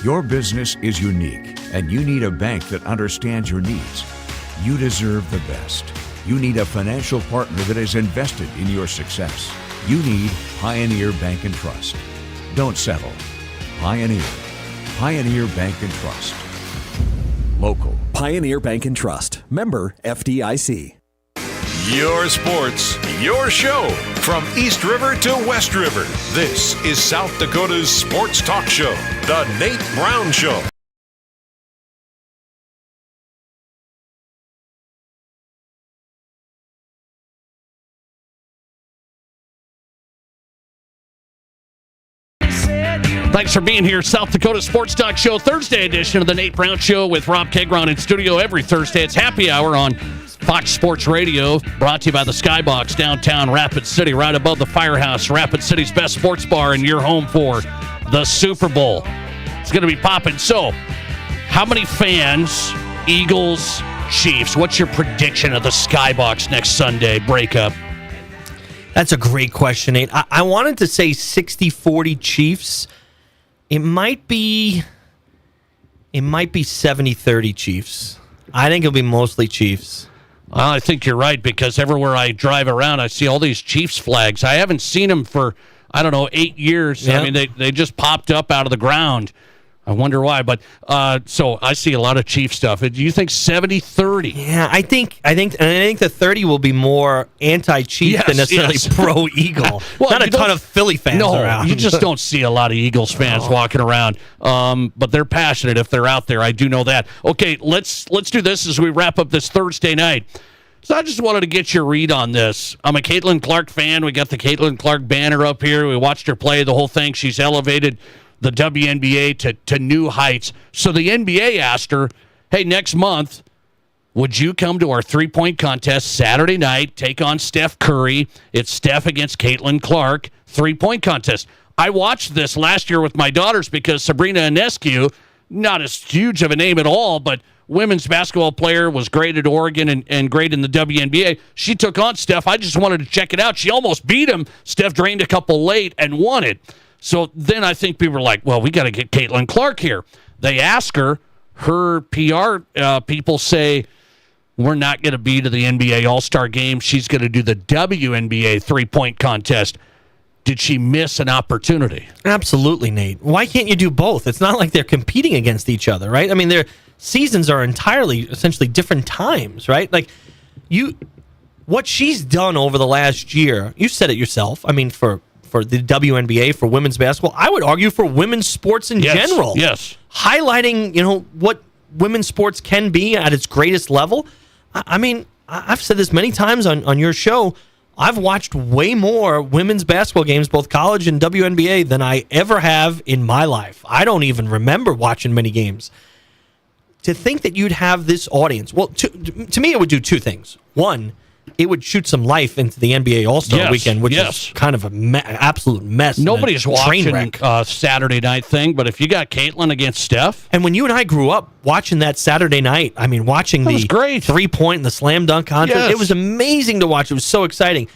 Your business is unique, and you need a bank that understands your needs. You deserve the best. You need a financial partner that is invested in your success. You need Pioneer Bank and Trust. Don't settle. Pioneer. Pioneer Bank and Trust. Local. Pioneer Bank and Trust. Member FDIC. Your sports, your show. From East River to West River, this is South Dakota's sports talk show, The Nate Brown Show. Thanks for being here. South Dakota Sports Talk Show, Thursday edition of the Nate Brown Show with Rob Kagron in studio every Thursday. It's happy hour on Fox Sports Radio, brought to you by the Skybox, downtown Rapid City, right above the Firehouse, Rapid City's best sports bar, and your home for the Super Bowl. It's going to be popping. So, how many fans, Eagles, Chiefs, what's your prediction of the Skybox next Sunday breakup? That's a great question, Nate. I wanted to say 60-40 Chiefs. It might be 70-30 Chiefs. I think it'll be mostly Chiefs. Well, I think you're right, because everywhere I drive around, I see all these Chiefs flags. I haven't seen them for, 8 years. Yeah. I mean, they just popped up out of the ground. I wonder why. But so I see a lot of Chiefs stuff. Do you think 70-30? Yeah, I think the 30 will be more anti-Chief than necessarily pro-Eagle. Well, not a ton of Philly fans around. You just don't see a lot of Eagles fans walking around. But they're passionate if they're out there. I do know that. Okay, let's do this as we wrap up this Thursday night. So I just wanted to get your read on this. I'm a Caitlin Clark fan. We got the Caitlin Clark banner up here. We watched her play the whole thing. She's elevated the WNBA to new heights. So the NBA asked her, hey, next month, would you come to our three-point contest Saturday night, take on Steph Curry? It's Steph against Caitlin Clark, three-point contest. I watched this last year with my daughters because Sabrina Ionescu, not as huge of a name at all, but women's basketball player, was great at Oregon and great in the WNBA. She took on Steph. I just wanted to check it out. She almost beat him. Steph drained a couple late and won it. So then I think people were like, well, we got to get Caitlin Clark here. They ask her. Her PR people say, we're not going to be to the NBA All-Star game. She's going to do the WNBA three-point contest. Did she miss an opportunity? Absolutely, Nate. Why can't you do both? It's not like they're competing against each other, right? I mean, their seasons are essentially different times, right? Like, what she's done over the last year, you said it yourself. I mean, for the WNBA, for women's basketball, I would argue for women's sports in general. Yes. Highlighting, what women's sports can be at its greatest level. I mean, I've said this many times on your show. I've watched way more women's basketball games, both college and WNBA, than I ever have in my life. I don't even remember watching many games. To think that you'd have this audience, well, to me, it would do two things. One, it would shoot some life into the NBA All-Star Weekend, which is kind of an absolute mess. Nobody's watching Saturday night thing, but if you got Caitlin against Steph. And when you and I grew up watching that Saturday night, I mean, watching the three-point and the slam dunk contest, it was amazing to watch. It was so exciting.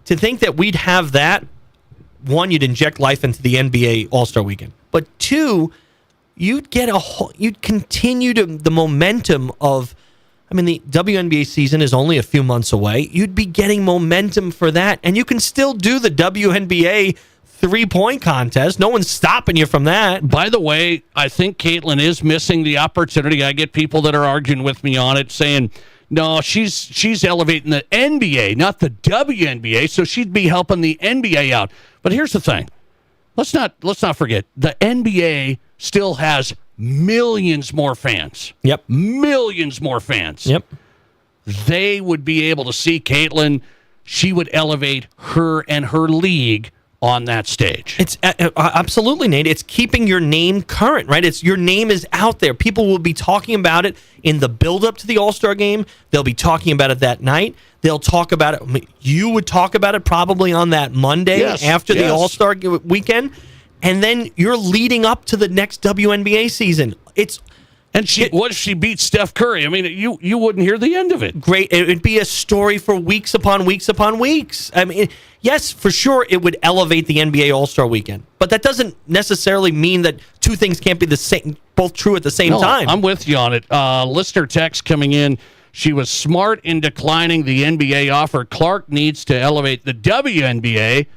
To think that we'd have that, one, you'd inject life into the NBA All-Star Weekend. But two, you'd continue the momentum of, I mean, the WNBA season is only a few months away. You'd be getting momentum for that, and you can still do the WNBA three-point contest. No one's stopping you from that. By the way, I think Caitlin is missing the opportunity. I get people that are arguing with me on it, saying, no, she's elevating the NBA, not the WNBA, so she'd be helping the NBA out. But here's the thing. Let's not forget, the NBA still has millions more fans. Yep. Millions more fans. Yep. They would be able to see Caitlin. She would elevate her and her league on that stage. It's absolutely, Nate. It's keeping your name current, right? It's your name is out there. People will be talking about it in the build-up to the All-Star game. They'll be talking about it that night. They'll talk about it. I mean, you would talk about it probably on that Monday after the All-Star weekend. And then you're leading up to the next WNBA season. What if she beats Steph Curry? I mean, you wouldn't hear the end of it. Great. It would be a story for weeks upon weeks upon weeks. I mean, yes, for sure, it would elevate the NBA All-Star Weekend. But that doesn't necessarily mean that two things can't be both true at the same time. I'm with you on it. Listener text coming in. She was smart in declining the NBA offer. Clark needs to elevate the WNBA.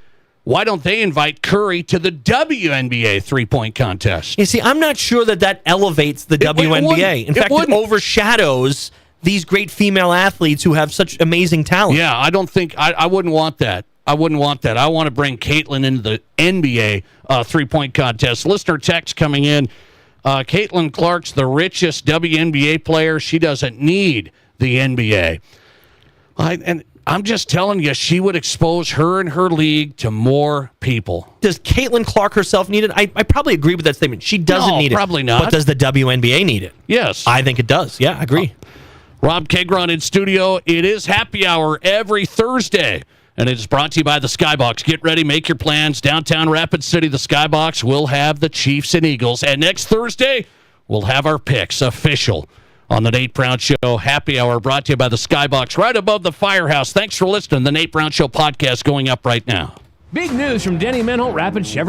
Why don't they invite Curry to the WNBA three-point contest? You see, I'm not sure that elevates the WNBA. In fact, it overshadows these great female athletes who have such amazing talent. Yeah, I don't think I wouldn't want that. I wouldn't want that. I want to bring Caitlin into the NBA three-point contest. Listener text coming in. Caitlin Clark's the richest WNBA player. She doesn't need the NBA. I'm just telling you, she would expose her and her league to more people. Does Caitlin Clark herself need it? I probably agree with that statement. She doesn't need it. Probably not. But does the WNBA need it? Yes. I think it does. Yeah, I agree. Rob Kegron in studio. It is happy hour every Thursday, and it is brought to you by the Skybox. Get ready, make your plans. Downtown Rapid City, the Skybox will have the Chiefs and Eagles. And next Thursday, we'll have our picks official on the Nate Brown Show. Happy hour brought to you by the Skybox right above the firehouse. Thanks for listening. The Nate Brown Show podcast going up right now. Big news from Denny Menholt Rapid Chevrolet.